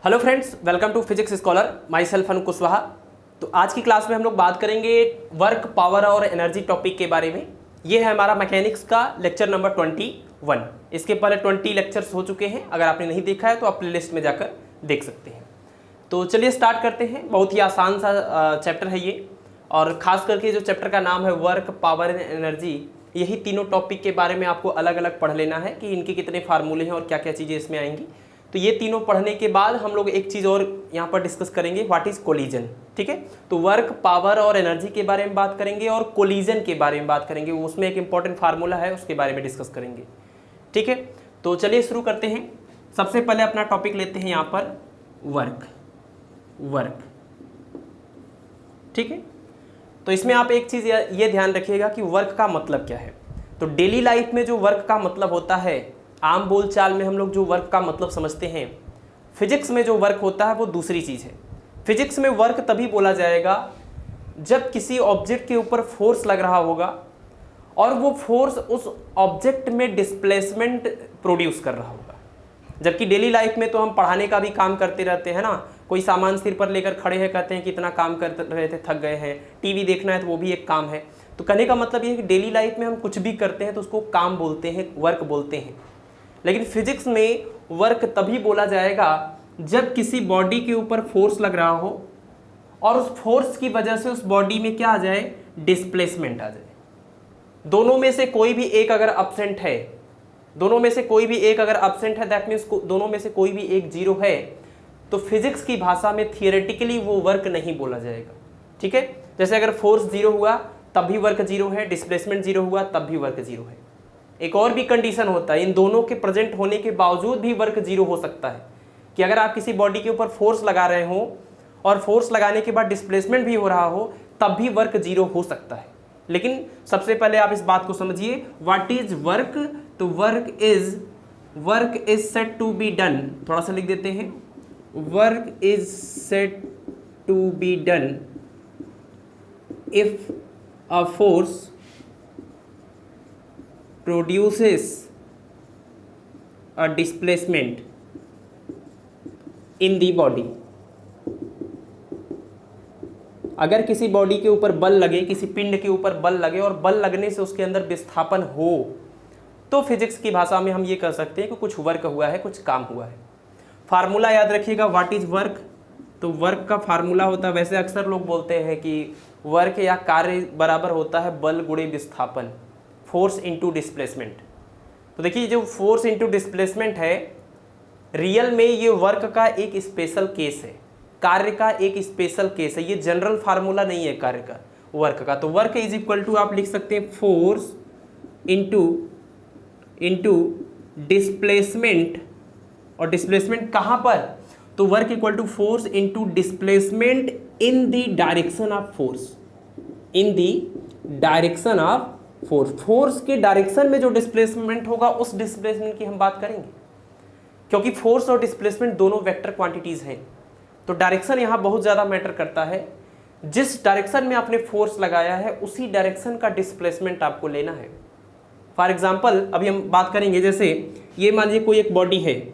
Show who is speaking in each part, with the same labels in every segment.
Speaker 1: Hello friends, welcome to physics scholar. Myself Anu Kushwaha. तो आज की क्लास में हम लोग बात करेंगे वर्क, पावर और एनर्जी टॉपिक के बारे में। ये है हमारा मैकेनिक्स का लेक्चर नंबर 21। इसके पहले 20 लेक्चर्स हो चुके हैं। अगर आपने नहीं देखा है तो आप प्लेलिस्ट में जाकर देख सकते हैं। तो चलिए स्टार्ट करते हैं। बहुत ही आसान सा चैप्टर है ये, और ख़ास करके जो चैप्टर का नाम है वर्क, पावर एंड एनर्जी, यही तीनों टॉपिक के बारे में आपको अलग अलग पढ़ लेना है कि इनके कितने फार्मूले हैं और क्या क्या चीज़ें इसमें आएंगी। तो ये तीनों पढ़ने के बाद हम लोग एक चीज़ और यहाँ पर डिस्कस करेंगे, व्हाट इज़ कोलिजन। ठीक है, तो वर्क, पावर और एनर्जी के बारे में बात करेंगे और कोलिजन के बारे में बात करेंगे। उसमें एक इंपॉर्टेंट फार्मूला है, उसके बारे में डिस्कस करेंगे। ठीक है, तो चलिए शुरू करते हैं। सबसे पहले अपना टॉपिक लेते हैं यहाँ पर वर्क। ठीक है, तो इसमें आप एक चीज़ ये ध्यान रखिएगा कि वर्क का मतलब क्या है। तो डेली लाइफ में जो वर्क का मतलब होता है, आम बोलचाल में हम लोग जो वर्क का मतलब समझते हैं, फिजिक्स में जो वर्क होता है वो दूसरी चीज़ है। फिजिक्स में वर्क तभी बोला जाएगा जब किसी ऑब्जेक्ट के ऊपर फोर्स लग रहा होगा और वो फोर्स उस ऑब्जेक्ट में डिस्प्लेसमेंट प्रोड्यूस कर रहा होगा। जबकि डेली लाइफ में तो हम पढ़ाने का भी काम करते रहते हैं ना, कोई सामान सिर पर लेकर खड़े हैं, कहते हैं कि इतना काम कर रहे थे, थक गए हैं, टीवी देखना है तो वो भी एक काम है। तो कहने का मतलब ये है कि डेली लाइफ में हम कुछ भी करते हैं तो उसको काम बोलते हैं, वर्क बोलते हैं। लेकिन फिजिक्स में वर्क तभी बोला जाएगा जब किसी बॉडी के ऊपर फोर्स लग रहा हो और उस फोर्स की वजह से उस बॉडी में क्या आ जाए, डिस्प्लेसमेंट आ जाए। दोनों में से कोई भी एक अगर एब्सेंट है, दैट मीन्स दोनों में से कोई भी एक जीरो है, तो फिजिक्स की भाषा में थियोरेटिकली वो वर्क नहीं बोला जाएगा। ठीक है, जैसे अगर फोर्स जीरो हुआ तब भी वर्क जीरो है, डिस्प्लेसमेंट जीरो हुआ तब भी वर्क जीरो है। एक और भी कंडीशन होता है, इन दोनों के प्रेजेंट होने के बावजूद भी वर्क जीरो हो सकता है, कि अगर आप किसी बॉडी के ऊपर फोर्स लगा रहे हो और फोर्स लगाने के बाद डिस्प्लेसमेंट भी हो रहा हो तब भी वर्क जीरो हो सकता है। लेकिन सबसे पहले आप इस बात को समझिए, व्हाट इज वर्क। तो work is said to be done, थोड़ा सा लिख देते हैं, work is said to be done if a force produces a displacement in the body। अगर किसी बॉडी के ऊपर बल लगे, किसी पिंड के ऊपर बल लगे और बल लगने से उसके अंदर विस्थापन हो, तो फिजिक्स की भाषा में हम ये कह सकते हैं कि कुछ वर्क हुआ है, कुछ काम हुआ है। फार्मूला याद रखिएगा, व्हाट इज वर्क। तो वर्क का फार्मूला होता है, वैसे अक्सर लोग बोलते हैं कि वर्क या कार्य बराबर होता है बल गुणे विस्थापन, फोर्स इनटू डिस्प्लेसमेंट। तो देखिए, जो फोर्स इनटू डिस्प्लेसमेंट है, रियल में ये वर्क का एक स्पेशल केस है, कार्य का एक स्पेशल केस है। ये जनरल फार्मूला नहीं है कार्य का, वर्क का। तो वर्क इज इक्वल टू आप लिख सकते हैं फोर्स इनटू डिस्प्लेसमेंट। और डिस्प्लेसमेंट कहाँ पर, तो work equal to force into displacement in the direction of force, in the direction of force. Force के डायरेक्शन में जो डिस्प्लेसमेंट होगा उस डिस्प्लेसमेंट की हम बात करेंगे, क्योंकि फोर्स और डिस्प्लेसमेंट दोनों वेक्टर क्वांटिटीज हैं। तो डायरेक्शन यहाँ बहुत ज़्यादा मैटर करता है। जिस डायरेक्शन में आपने फोर्स लगाया है उसी डायरेक्शन का डिस्प्लेसमेंट आपको लेना है। फॉर एग्जाम्पल अभी हम बात करेंगे, जैसे ये मान लीजिए कोई एक बॉडी है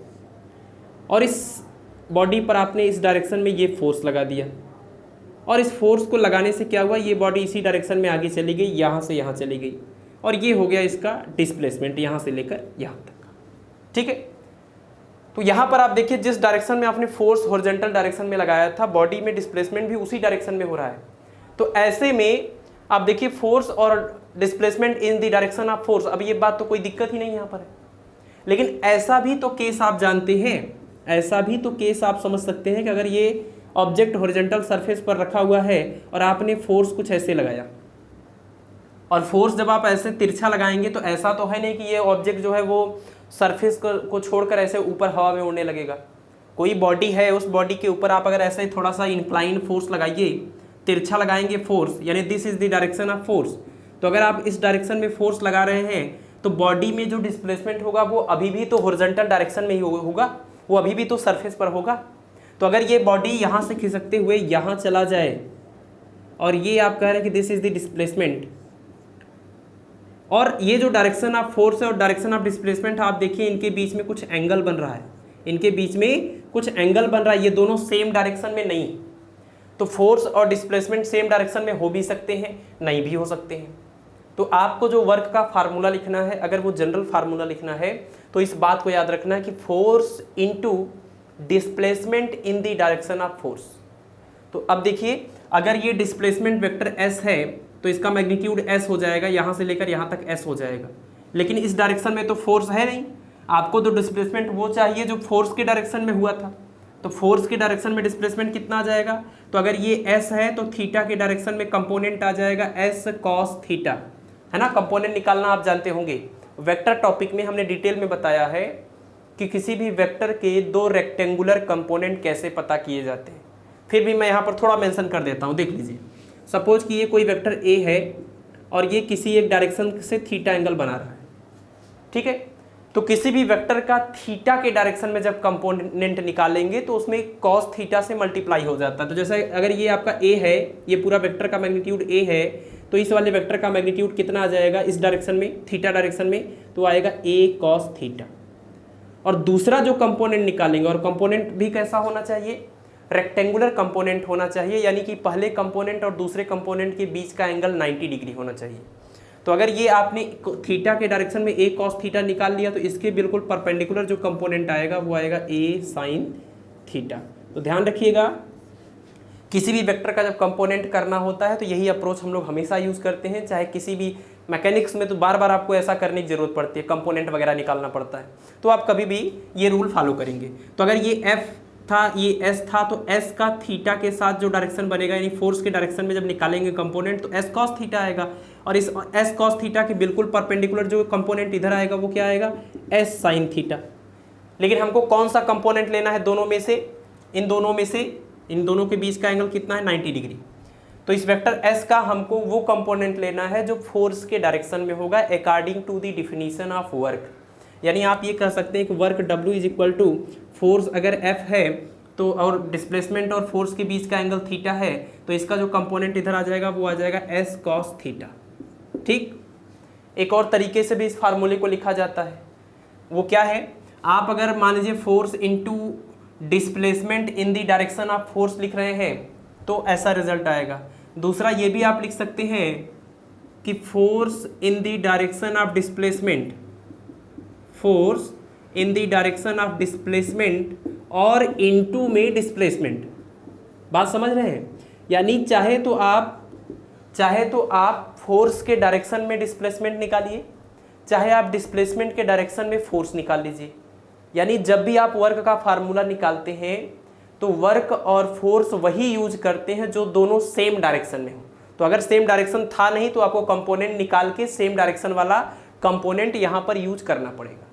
Speaker 1: और इस बॉडी पर आपने इस डायरेक्शन में ये फोर्स लगा दिया, और इस फोर्स को लगाने से क्या हुआ, ये बॉडी इसी डायरेक्शन में आगे चली गई, यहाँ से यहाँ चली गई, और ये हो गया इसका डिस्प्लेसमेंट, यहाँ से लेकर यहाँ तक। ठीक है, तो यहाँ पर आप देखिए, जिस डायरेक्शन में आपने फोर्स हॉरिजॉन्टल डायरेक्शन में लगाया था, बॉडी में डिस्प्लेसमेंट भी उसी डायरेक्शन में हो रहा है। तो ऐसे में आप देखिए, फोर्स और displacement in the direction of force, अब ये बात तो कोई दिक्कत ही नहीं यहाँ पर है। लेकिन ऐसा भी तो केस आप जानते हैं, ऐसा भी तो केस आप समझ सकते हैं कि अगर ये ऑब्जेक्ट हॉरिजॉन्टल सरफेस पर रखा हुआ है और आपने फोर्स कुछ ऐसे लगाया, और फोर्स जब आप ऐसे तिरछा लगाएंगे तो ऐसा तो है नहीं कि ये ऑब्जेक्ट जो है वो सरफेस को छोड़कर ऐसे ऊपर हवा में उड़ने लगेगा। कोई बॉडी है, उस बॉडी के ऊपर आप अगर ऐसे थोड़ा सा इंक्लाइन फोर्स लगाइए, तिरछा लगाएंगे फोर्स, यानी this is the direction of force. तो अगर आप इस डायरेक्शन में फोर्स लगा रहे हैं तो बॉडी में जो डिस्प्लेसमेंट होगा वो अभी भी तो हॉरिजॉन्टल डायरेक्शन में ही होगा, वो अभी भी तो सरफेस पर होगा। तो अगर ये बॉडी यहाँ से खिसकते हुए यहाँ चला जाए और ये आप कह रहे हैं कि दिस इज द डिस्प्लेसमेंट, और ये जो डायरेक्शन ऑफ फोर्स है और डायरेक्शन ऑफ डिस्प्लेसमेंट आप देखिए, इनके बीच में कुछ एंगल बन रहा है, इनके बीच में कुछ एंगल बन रहा है, ये दोनों सेम डायरेक्शन में नहीं। तो फोर्स और डिस्प्लेसमेंट सेम डायरेक्शन में हो भी सकते हैं, नहीं भी हो सकते हैं। तो आपको जो वर्क का फार्मूला लिखना है, अगर वो जनरल फार्मूला लिखना है तो इस बात को याद रखना है कि force into displacement in the direction of force. तो अब देखिए, अगर ये डिस्प्लेसमेंट वेक्टर s है तो इसका मैग्नीट्यूड s हो जाएगा, यहाँ से लेकर यहाँ तक s हो जाएगा। लेकिन इस डायरेक्शन में तो फोर्स है नहीं, आपको तो डिस्प्लेसमेंट वो चाहिए जो फोर्स के डायरेक्शन में हुआ था। तो फोर्स के डायरेक्शन में डिस्प्लेसमेंट कितना आ जाएगा, तो अगर ये s है तो थीटा के डायरेक्शन में कंपोनेंट आ जाएगा s cos थीटा, है ना। कंपोनेंट निकालना आप जानते होंगे, वेक्टर टॉपिक में हमने डिटेल में बताया है कि किसी भी वेक्टर के दो रेक्टेंगुलर कंपोनेंट कैसे पता किए जाते हैं। फिर भी मैं यहाँ पर थोड़ा मेंशन कर देता हूँ, देख लीजिए। सपोज कि ये कोई वेक्टर a है और ये किसी एक डायरेक्शन से थीटा एंगल बना रहा है, ठीक है। तो किसी भी वेक्टर का थीटा के डायरेक्शन में जब कंपोनेंट निकालेंगे तो उसमें cos थीटा से मल्टीप्लाई हो जाता है। तो जैसे अगर ये आपका a है, ये पूरा वेक्टर का मैग्नीट्यूड a है, तो इस वाले वेक्टर का मैग्नीट्यूड कितना आ जाएगा इस डायरेक्शन में, थीटा डायरेक्शन में, तो आएगा a cos थीटा। और दूसरा जो कंपोनेंट निकालेंगे, और कंपोनेंट भी कैसा होना चाहिए, रेक्टेंगुलर कंपोनेंट होना चाहिए, यानी कि पहले कंपोनेंट और दूसरे कंपोनेंट के बीच का एंगल 90 डिग्री होना चाहिए। तो अगर ये आपने थीटा के डायरेक्शन में a cos थीटा निकाल लिया तो इसके बिल्कुल परपेंडिकुलर जो कंपोनेंट आएगा वो आएगा a sin थीटा। तो ध्यान रखिएगा, किसी भी वेक्टर का जब कंपोनेंट करना होता है तो यही अप्रोच हम लोग हमेशा यूज़ करते हैं। चाहे किसी भी मैकेनिक्स में तो बार बार आपको ऐसा करने की जरूरत पड़ती है, कंपोनेंट वगैरह निकालना पड़ता है, तो आप कभी भी ये रूल फॉलो करेंगे। तो अगर ये f था, ये s था, तो s का थीटा के साथ जो डायरेक्शन बनेगा, यानी फोर्स के डायरेक्शन में जब निकालेंगे कंपोनेंट तो s cos थीटा आएगा, और इस s cos थीटा के बिल्कुल परपेंडिकुलर जो कंपोनेंट इधर आएगा वो क्या आएगा, s sin थीटा। लेकिन हमको कौन सा कंपोनेंट लेना है दोनों में से, इन दोनों के बीच का एंगल कितना है, 90 डिग्री। तो इस वेक्टर s का हमको वो कंपोनेंट लेना है जो फोर्स के डायरेक्शन में होगा according to the definition of work. यानी आप ये कह सकते हैं कि work W is equal to force अगर F है तो, और डिस्प्लेसमेंट और फोर्स के बीच का एंगल थीटा है, तो इसका जो कंपोनेंट इधर आ जाएगा वो आ जाएगा s cos थीटा। ठीक, एक और तरीके से भी इस फार्मूले को लिखा जाता है, वो क्या है, आप अगर मान लीजिए force into displacement in the direction of force लिख रहे हैं तो ऐसा रिजल्ट आएगा। दूसरा ये भी आप लिख सकते हैं कि force in the direction of displacement, force in the direction of displacement और इनटू में डिस्प्लेसमेंट। बात समझ रहे हैं, यानी चाहे तो आप फोर्स के डायरेक्शन में डिस्प्लेसमेंट निकालिए, चाहे आप डिस्प्लेसमेंट के डायरेक्शन में फोर्स निकाल लीजिए। यानी जब भी आप वर्क का फार्मूला निकालते हैं तो वर्क और फोर्स वही यूज करते हैं जो दोनों सेम डायरेक्शन में हो। तो अगर सेम डायरेक्शन था नहीं तो आपको कंपोनेंट निकाल के सेम डायरेक्शन वाला कंपोनेंट यहाँ पर यूज करना पड़ेगा।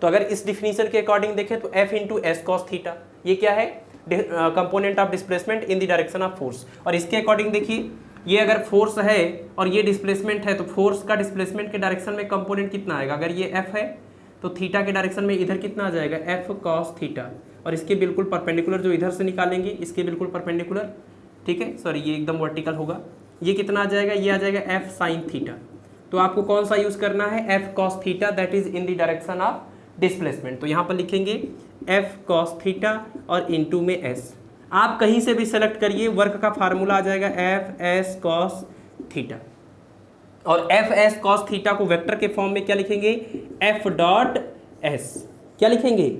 Speaker 1: तो अगर इस डिफिनीशन के अकॉर्डिंग देखें तो f into S cos theta, ये क्या है, component of displacement in the direction of force. और इसके अकॉर्डिंग देखिए, ये अगर फोर्स है और ये डिस्प्लेसमेंट है तो फोर्स का डिस्प्लेसमेंट के डायरेक्शन में कंपोनेंट कितना आएगा, अगर ये f है तो थीटा के डायरेक्शन में इधर कितना आ जाएगा, f cos थीटा, और इसके बिल्कुल परपेंडिकुलर जो इधर से निकालेंगे इसके बिल्कुल परपेंडिकुलर, ठीक है, सॉरी ये एकदम वर्टिकल होगा, ये कितना आ जाएगा, ये आ जाएगा f sin थीटा। तो आपको कौन सा यूज करना है, f cos theta, that is in the direction of displacement. तो यहाँ पर लिखेंगे f cos थीटा और इनटू में s। आप कहीं से भी सेलेक्ट करिए, वर्क का फार्मूला आ जाएगा f s cos थीटा, और f s cos थीटा को वेक्टर के फॉर्म में क्या लिखेंगे, f डॉट s, क्या लिखेंगे,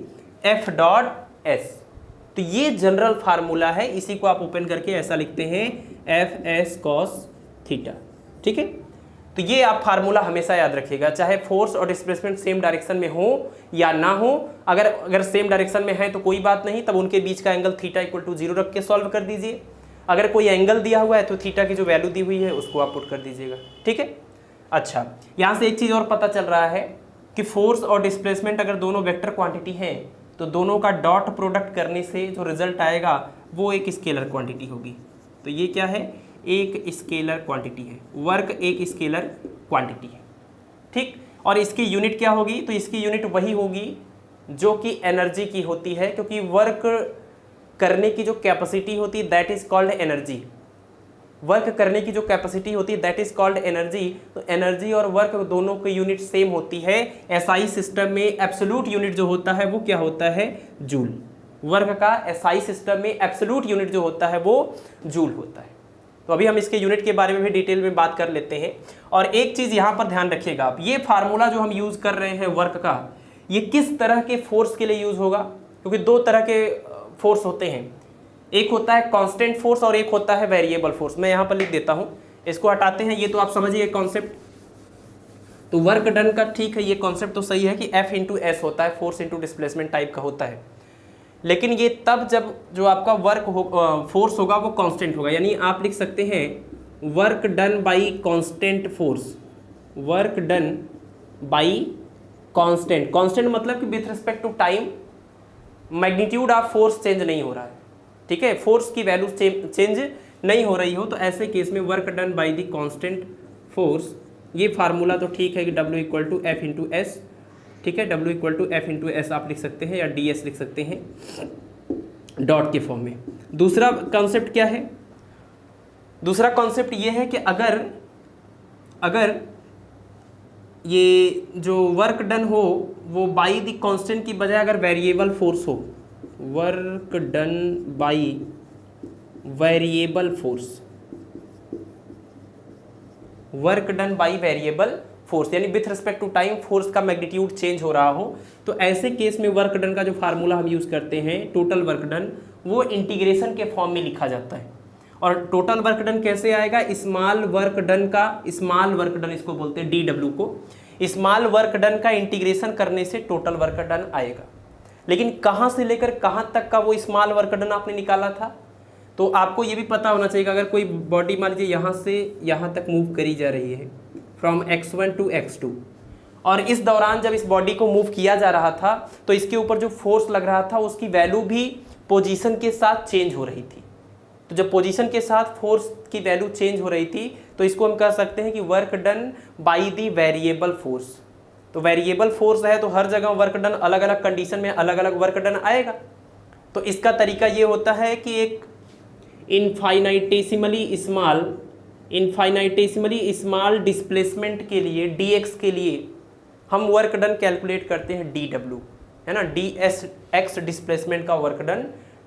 Speaker 1: f डॉट s। तो ये जनरल फार्मूला है, इसी को आप ओपन करके ऐसा लिखते हैं f s cos थीटा, ठीक है। तो ये आप फार्मूला हमेशा याद रखिएगा, चाहे फोर्स और डिस्प्लेसमेंट सेम डायरेक्शन में हो या ना हो। अगर सेम डायरेक्शन में है तो कोई बात नहीं, तब उनके बीच का एंगल थीटा इक्वल टू 0 रख के सॉल्व कर दीजिए। अगर कोई एंगल दिया हुआ है तो थीटा की जो वैल्यू दी हुई है उसको आप पुट कर दीजिएगा, ठीक है। अच्छा, यहाँ से एक चीज़ और पता चल रहा है कि फोर्स और डिस्प्लेसमेंट अगर दोनों वेक्टर क्वांटिटी हैं तो दोनों का डॉट प्रोडक्ट करने से जो रिजल्ट आएगा वो एक स्केलर क्वांटिटी होगी। तो ये क्या है, एक स्केलर क्वांटिटी है, वर्क एक स्केलर क्वांटिटी है, ठीक। और इसकी यूनिट क्या होगी, तो इसकी यूनिट वही होगी जो कि एनर्जी की होती है, क्योंकि वर्क करने की जो कैपेसिटी होती है that is called energy. Work करने की जो कैपेसिटी होती है दैट इज कॉल्ड एनर्जी। तो एनर्जी और वर्क दोनों की यूनिट सेम होती है। एसआई सिस्टम में एब्सोल्यूट यूनिट जो होता है वो क्या होता है, जूल। वर्क का एसआई सिस्टम में एब्सोल्यूट यूनिट जो होता है वो जूल होता है। तो अभी हम इसके यूनिट के बारे में भी डिटेल में बात कर लेते हैं। और एक चीज़ यहाँ पर ध्यान रखिएगा आप, ये फार्मूला जो हम यूज़ कर रहे हैं वर्क का, ये किस तरह के फोर्स के लिए यूज़ होगा, क्योंकि दो तरह के फोर्स होते हैं, एक होता है कांस्टेंट फोर्स और एक होता है वेरिएबल फोर्स। मैं यहाँ पर लिख देता हूँ, इसको हटाते हैं, ये तो आप समझिए कॉन्सेप्ट। तो वर्क डन का ठीक है, ये कॉन्सेप्ट तो सही है कि F इंटू एस होता है, फोर्स इंटू डिस्प्लेसमेंट टाइप का होता है। लेकिन ये तब जब जो आपका फोर्स होगा वो कांस्टेंट होगा, यानी आप लिख सकते हैं work done by constant force. Work done by constant, constant मतलब कि with respect to time magnitude of force change नहीं हो रहा है, ठीक है, फोर्स की वैल्यू चेंज नहीं हो रही हो, तो ऐसे केस में work done by the constant force. ये फार्मूला तो ठीक है कि W equal to F into S, ठीक है, W equal to F into S आप लिख सकते हैं या DS लिख सकते हैं डॉट के फॉर्म में। दूसरा कॉन्सेप्ट क्या है, दूसरा कॉन्सेप्ट ये है कि अगर ये जो वर्क डन हो वो बाई द कांस्टेंट की बजाय अगर वेरिएबल फोर्स हो, work done by variable force, work done by variable force यानी with respect to time force का मैग्नीट्यूड चेंज हो रहा हो, तो ऐसे केस में वर्क डन का जो फार्मूला हम यूज करते हैं टोटल वर्क डन, वो इंटीग्रेशन के फॉर्म में लिखा जाता है। और टोटल वर्क डन कैसे आएगा, स्मॉल वर्क डन का, स्मॉल वर्क डन इसको बोलते हैं DW को, स्मॉल वर्क डन का इंटीग्रेशन करने से टोटल वर्क डन आएगा। लेकिन कहाँ से लेकर कहाँ तक का वो स्मॉल वर्क डन आपने निकाला था, तो आपको ये भी पता होना चाहिए कि अगर कोई बॉडी मान लीजिए यहाँ से यहाँ तक मूव करी जा रही है फ्रॉम x1 टू x2, और इस दौरान जब इस बॉडी को मूव किया जा रहा था तो इसके ऊपर जो फोर्स लग रहा था उसकी वैल्यू भी पोजीशन के साथ चेंज हो रही थी। तो जब पोजीशन के साथ फोर्स की वैल्यू चेंज हो रही थी तो इसको हम कह सकते हैं कि work done by the variable force. तो वेरिएबल फोर्स है तो हर जगह वर्क डन अलग अलग कंडीशन में अलग अलग वर्क डन आएगा। तो इसका तरीका ये होता है कि एक इनफाइनाइटेसिमली स्मॉल डिस्प्लेसमेंट के लिए dx के लिए हम वर्क डन कैलकुलेट करते हैं dw, है ना, dsx डिस्प्लेसमेंट का वर्क डन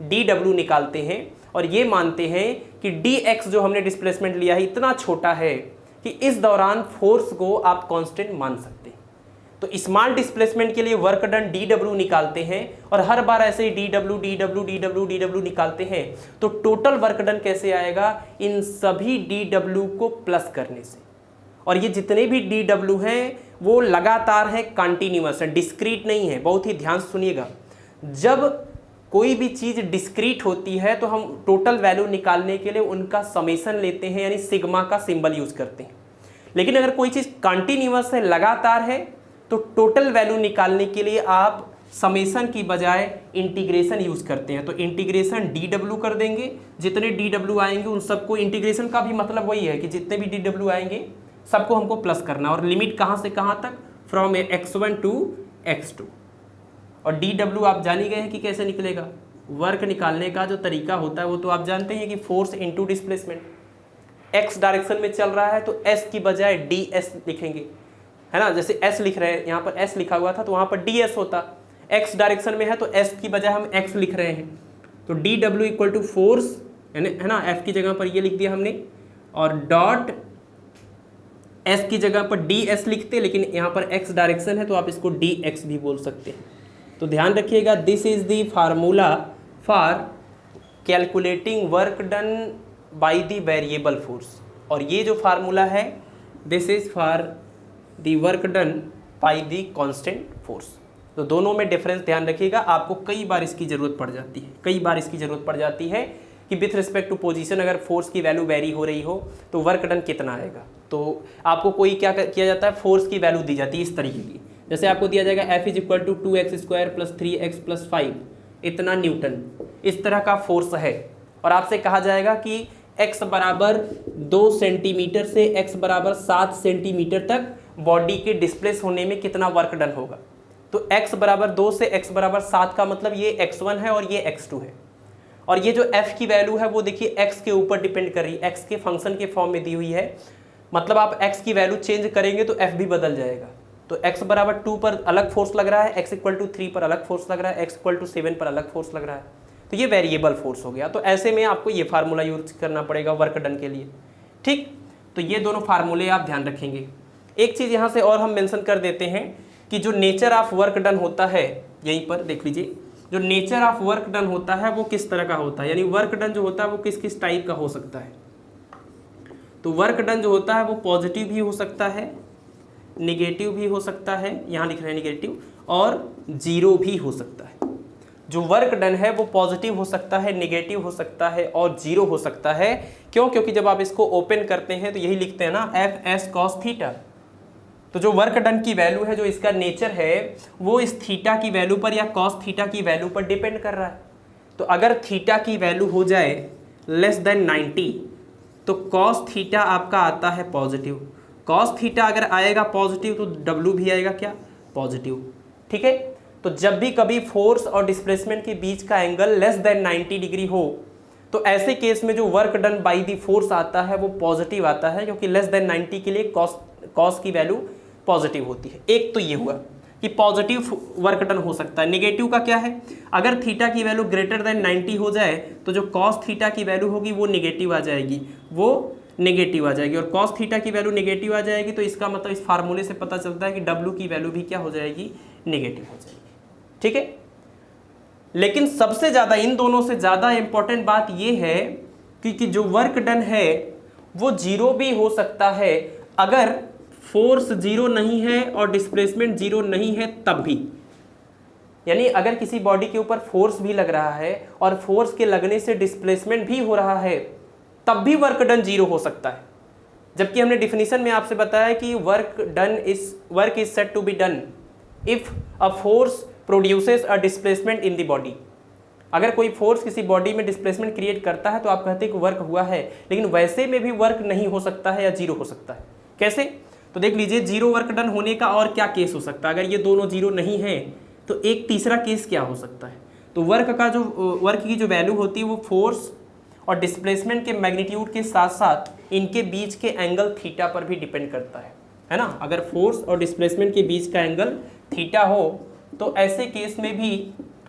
Speaker 1: dw निकालते हैं और ये मानते हैं कि dx जो हमने डिस्प्लेसमेंट लिया है इतना छोटा है कि इस दौरान फोर्स को आप कांस्टेंट मान सकते हैं। तो स्मॉल डिस्प्लेसमेंट के लिए वर्क डन dw निकालते हैं और हर बार ऐसे ही dw निकालते हैं। तो टोटल वर्क डन कैसे आएगा, इन सभी dw को प्लस करने से। और ये जितने भी dw हैं वो लगातार है, कंटिन्यूअस है, डिस्क्रीट नहीं है। बहुत ही ध्यान से सुनिएगा, जब कोई भी चीज़ डिस्क्रीट होती है तो हम टोटल वैल्यू निकालने के लिए उनका समेशन लेते हैं, यानी सिग्मा का सिंबल यूज करते हैं। लेकिन अगर कोई चीज़ कंटिन्यूअस है, लगातार है, तो टोटल वैल्यू निकालने के लिए आप समेशन की बजाय इंटीग्रेशन यूज करते हैं। तो इंटीग्रेशन dw कर देंगे, जितने dw आएंगे उन सबको, इंटीग्रेशन का भी मतलब वही है कि जितने भी dw आएंगे सबको हमको प्लस करना। और लिमिट कहाँ से कहाँ तक, फ्रॉम x1 टू x2। और dw आप जान ही गए हैं कि कैसे निकलेगा। वर्क निकालने का जो तरीका होता है वो तो आप जानते हैं कि force into displacement. x direction में चल रहा है तो s की बजाय ds लिखेंगे, है ना, जैसे s लिख रहे हैं, यहाँ पर s लिखा हुआ था तो वहाँ पर ds होता। x डायरेक्शन में है तो s की बजाय हम x लिख रहे हैं, तो dw इक्वल टू फोर्स, है ना, f की जगह पर ये लिख दिया हमने, और डॉट s की जगह पर ds लिखते, लेकिन यहाँ पर x डायरेक्शन है तो आप इसको dx भी बोल सकते हैं। तो ध्यान रखिएगा, this is the formula for calculating work done by the variable force. और ये जो फार्मूला है this is for the work done by the constant force. तो दोनों में डिफरेंस ध्यान रखिएगा, आपको कई बार इसकी ज़रूरत पड़ जाती है, कि विथ रिस्पेक्ट टू पोजीशन अगर फोर्स की वैल्यू वेरी हो रही हो तो वर्क डन कितना आएगा। तो आपको कोई क्या किया जाता है, फोर्स की वैल्यू दी जाती है इस तरीके की, जैसे आपको दिया जाएगा F is equal to 2x² + 3x + 5 इतना न्यूटन, इस तरह का फोर्स है। और आपसे कहा जाएगा कि x बराबर 2 सेंटीमीटर से x बराबर 7 सेंटीमीटर तक बॉडी के डिस्प्लेस होने में कितना वर्क डन होगा। तो x बराबर 2 से x बराबर 7 का मतलब ये x1 है और ये x2 है। और ये जो f की वैल्यू है वो देखिए x के ऊपर डिपेंड कर रही है, x के फंक्शन के फॉर्म में दी हुई है, मतलब आप x की वैल्यू चेंज करेंगे तो f भी बदल जाएगा। तो x बराबर 2 पर अलग फोर्स लग रहा है, x इक्वल टू 3 पर अलग फोर्स लग रहा है, x इक्वल टू 7 पर अलग फोर्स लग रहा है, तो ये वेरिएबल फोर्स हो गया। तो ऐसे में आपको ये फार्मूला यूज करना पड़ेगा वर्क डन के लिए, ठीक। तो ये दोनों फार्मूले आप ध्यान रखेंगे। एक चीज़ यहाँ से और हम मेंशन कर देते हैं कि जो नेचर ऑफ वर्क डन होता है, यहीं पर देख लीजिए, जो नेचर ऑफ वर्क डन होता है वो किस तरह का होता है, यानी वर्क डन जो होता है वो किस किस टाइप का हो सकता है। तो वर्क डन जो होता है वो पॉजिटिव भी हो सकता है, निगेटिव भी हो सकता है, यहाँ लिख रहे हैं निगेटिव, और जीरो भी हो सकता है। जो वर्क डन है वो पॉजिटिव हो सकता है, निगेटिव हो सकता है और जीरो हो सकता है। क्यों? क्योंकि जब आप इसको ओपन करते हैं तो यही लिखते हैं ना, एफ एस कॉस थीटा। तो जो वर्क डन की वैल्यू है, जो इसका नेचर है, वो इस थीटा की वैल्यू पर या कॉस थीटा की वैल्यू पर डिपेंड कर रहा है। तो अगर थीटा की वैल्यू हो जाए लेस देन 90 तो कॉस थीटा आपका आता है पॉजिटिव। कॉस थीटा अगर आएगा पॉजिटिव तो डब्ल्यू भी आएगा क्या? पॉजिटिव, ठीक है। तो जब भी कभी फोर्स और डिस्प्लेसमेंट के बीच का एंगल लेस देन 90 डिग्री हो तो ऐसे केस में जो work done by the force आता है वो पॉजिटिव आता है, क्योंकि लेस देन 90 के लिए कॉस की वैल्यू पॉजिटिव होती है। एक तो ये हुआ कि पॉजिटिव वर्क डन हो सकता है। निगेटिव का क्या है? अगर थीटा की वैल्यू ग्रेटर देन 90 हो जाए तो जो कॉस थीटा की वैल्यू होगी वो निगेटिव आ जाएगी, वो नेगेटिव आ जाएगी, और कॉस थीटा की वैल्यू नेगेटिव आ जाएगी। तो इसका मतलब इस फार्मूले से पता चलता है कि डब्ल्यू की वैल्यू भी क्या हो जाएगी? नेगेटिव हो जाएगी, ठीक है। लेकिन सबसे ज़्यादा, इन दोनों से ज़्यादा इंपॉर्टेंट बात यह है कि जो वर्क डन है वो जीरो भी हो सकता है अगर फोर्स जीरो नहीं है और डिस्प्लेसमेंट जीरो नहीं है तब भी। यानी अगर किसी बॉडी के ऊपर फोर्स भी लग रहा है और फोर्स के लगने से डिस्प्लेसमेंट भी हो रहा है तब भी वर्क डन जीरो हो सकता है। जबकि हमने डिफिनीशन में आपसे बताया कि work is said to be done if a force produces a displacement in the body. अगर कोई फोर्स किसी बॉडी में डिस्प्लेसमेंट क्रिएट करता है तो आप कहते हैं कि वर्क हुआ है, लेकिन वैसे में भी वर्क नहीं हो सकता है या जीरो हो सकता है। कैसे? तो देख लीजिए, जीरो वर्क डन होने का और क्या केस हो सकता है। अगर ये दोनों जीरो नहीं है तो एक तीसरा केस क्या हो सकता है? तो वर्क की जो वैल्यू होती है वो फोर्स और डिस्प्लेसमेंट के मैग्नीट्यूड के साथ साथ इनके बीच के एंगल थीटा पर भी डिपेंड करता है ना। अगर फोर्स और डिस्प्लेसमेंट के बीच का एंगल थीटा हो तो ऐसे केस में भी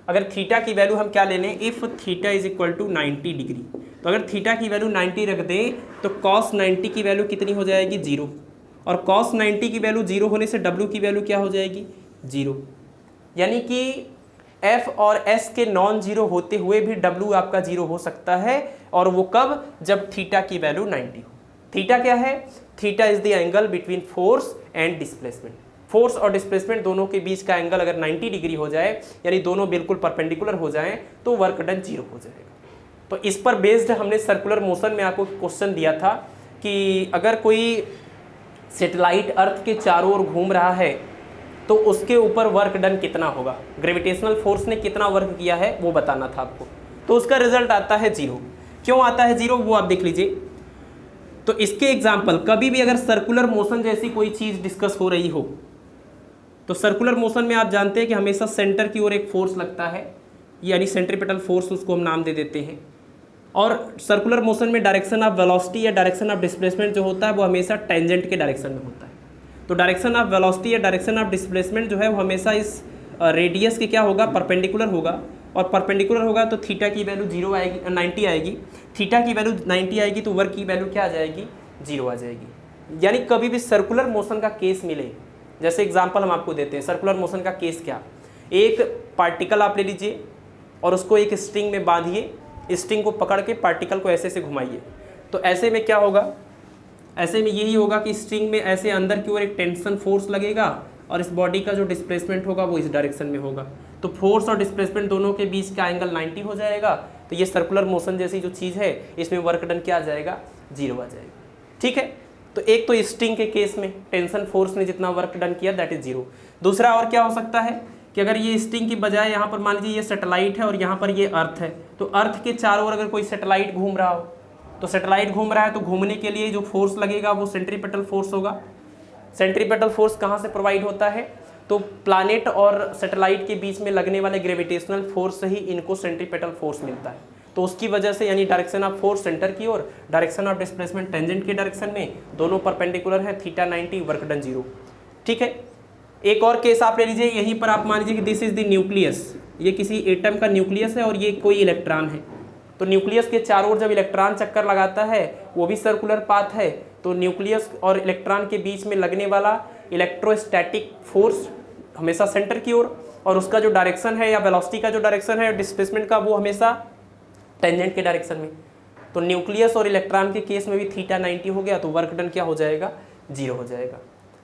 Speaker 1: अगर थीटा की वैल्यू हम क्या ले लें, if theta is equal to 90 degree, तो अगर थीटा की वैल्यू 90 रख दें तो कॉस 90 की वैल्यू कितनी हो जाएगी? जीरो। और कॉस 90 की वैल्यू जीरो होने से डब्ल्यू की वैल्यू क्या हो जाएगी? जीरो। यानी कि एफ और एस के नॉन जीरो होते हुए भी डब्ल्यू आपका जीरो हो सकता है। और वो कब? जब थीटा की वैल्यू 90 हो। थीटा क्या है? Theta is the angle between force and displacement. Force और डिस्प्लेसमेंट दोनों के बीच का एंगल अगर 90 डिग्री हो जाए, यानी दोनों बिल्कुल परपेंडिकुलर हो जाएं, तो वर्क डन जीरो हो जाएगा। तो इस पर बेस्ड हमने सर्कुलर मोशन में आपको क्वेश्चन दिया था कि अगर कोई सैटेलाइट अर्थ के चारों ओर घूम रहा है तो उसके ऊपर वर्क डन कितना होगा, ग्रेविटेशनल फोर्स ने कितना वर्क किया है वो बताना था आपको। तो उसका रिजल्ट आता है जीरो। क्यों आता है जीरो वो आप देख लीजिए। तो इसके एग्जाम्पल, कभी भी अगर सर्कुलर मोशन जैसी कोई चीज़ डिस्कस हो रही हो तो सर्कुलर मोशन में आप जानते हैं कि हमेशा सेंटर की ओर एक फोर्स लगता है, यानी सेंट्रीपिटल फोर्स, उसको हम नाम दे देते हैं। और सर्कुलर मोशन में डायरेक्शन ऑफ वेलोसिटी या डायरेक्शन ऑफ डिस्प्लेसमेंट जो होता है वो हमेशा टेंजेंट के डायरेक्शन में होता है। तो डायरेक्शन ऑफ वेलोसिटी या डायरेक्शन ऑफ डिस्प्लेसमेंट जो है वो हमेशा इस रेडियस के क्या होगा? परपेंडिकुलर होगा। और परपेंडिकुलर होगा तो थीटा की वैल्यू 90 आएगी। थीटा की वैल्यू 90 आएगी तो वर्क की वैल्यू क्या आ जाएगी? जीरो आ जाएगी। यानी कभी भी सर्कुलर मोशन का केस मिले, जैसे एग्जांपल हम आपको देते हैं, सर्कुलर मोशन का केस क्या? एक पार्टिकल आप ले लीजिए और उसको एक स्ट्रिंग में बांधिए, स्ट्रिंग को पकड़ के पार्टिकल को ऐसे से घुमाइए। तो ऐसे में क्या होगा? ऐसे में यही होगा कि स्ट्रिंग में ऐसे अंदर की ओर एक टेंशन फोर्स लगेगा और इस बॉडी का जो डिस्प्लेसमेंट होगा वो इस डायरेक्शन में होगा। तो फोर्स और डिस्प्लेसमेंट दोनों के बीच का एंगल 90 हो जाएगा। तो ये सर्कुलर मोशन जैसी जो चीज़ है इसमें वर्क डन क्या आ जाएगा? जीरो आ जाएगा, ठीक है। तो एक तो स्ट्रिंग के केस में टेंशन फोर्स ने जितना वर्क डन किया दैट इज जीरो। दूसरा और क्या हो सकता है कि अगर ये स्ट्रिंग की बजाय यहाँ पर मान लीजिए ये सैटेलाइट है और यहाँ पर ये अर्थ है, तो अर्थ के चारों ओर अगर कोई सैटेलाइट घूम रहा हो तो सैटेलाइट घूम रहा है तो घूमने के लिए जो फोर्स लगेगा वो सेंट्रीपिटल फोर्स होगा। सेंट्रीपिटल फोर्स कहाँ से प्रोवाइड होता है? तो प्लैनेट और सैटेलाइट के बीच में लगने वाले ग्रेविटेशनल फोर्स से ही इनको सेंट्रीपिटल फोर्स मिलता है। तो उसकी वजह से यानी डायरेक्शन ऑफ फोर्स सेंटर की ओर, डायरेक्शन ऑफ डिस्प्लेसमेंट टेंजेंट के डायरेक्शन में, दोनों परपेंडिकुलर है, थीटा 90, वर्क डन 0। ठीक है, एक और केस आप ले लीजिए, यहीं पर आप मान लीजिए कि दिस इज द न्यूक्लियस, ये किसी एटम का न्यूक्लियस है और ये कोई इलेक्ट्रॉन है। तो न्यूक्लियस के चारों ओर जब इलेक्ट्रॉन चक्कर लगाता है, वो भी सर्कुलर पाथ है, तो न्यूक्लियस और इलेक्ट्रॉन के बीच में लगने वाला इलेक्ट्रोस्टैटिक फोर्स हमेशा सेंटर की ओर, और उसका जो डायरेक्शन है या वेलोसिटी का जो डायरेक्शन है डिस्प्लेसमेंट का, वो हमेशा टेंजेंट के डायरेक्शन में। तो न्यूक्लियस और इलेक्ट्रॉन के केस में भी थीटा 90 हो गया, तो वर्क डन क्या हो जाएगा, 0 हो जाएगा।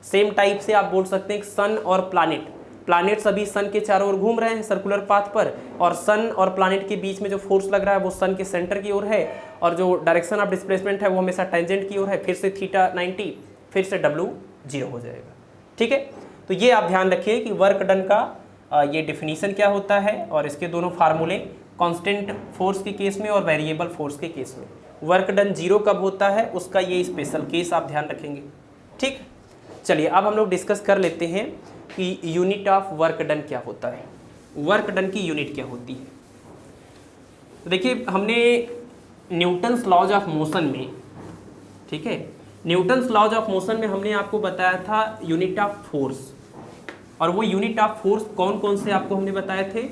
Speaker 1: सेम टाइप से आप बोल सकते हैं सन और प्लैनेट, प्लैनेट सभी सन के चारों ओर घूम रहे हैं सर्कुलर पाथ पर, और सन और प्लैनेट के बीच में जो फोर्स लग रहा है वो सन के सेंटर की ओर है, और जो डायरेक्शन ऑफ डिस्प्लेसमेंट है वो हमेशा टेंजेंट की ओर है। फिर से थीटा 90, फिर से W 0 हो जाएगा। ठीक है, तो ये आप ध्यान रखिए कि वर्क डन का ये डिफिनीशन क्या होता है, और इसके दोनों फार्मूले कांस्टेंट फोर्स के केस में और वेरिएबल फोर्स के केस में। वर्क डन 0 कब होता है उसका ये स्पेशल केस आप ध्यान रखेंगे। ठीक, चलिए अब हम लोग डिस्कस कर लेते हैं कि यूनिट ऑफ वर्क डन क्या होता है, वर्क डन की यूनिट क्या होती है। तो देखिए, हमने न्यूटन्स लॉज ऑफ मोशन में, ठीक है, न्यूटन्स लॉज ऑफ मोशन में हमने आपको बताया था यूनिट ऑफ फोर्स, और वो यूनिट ऑफ फोर्स कौन कौन से आपको हमने बताए थे।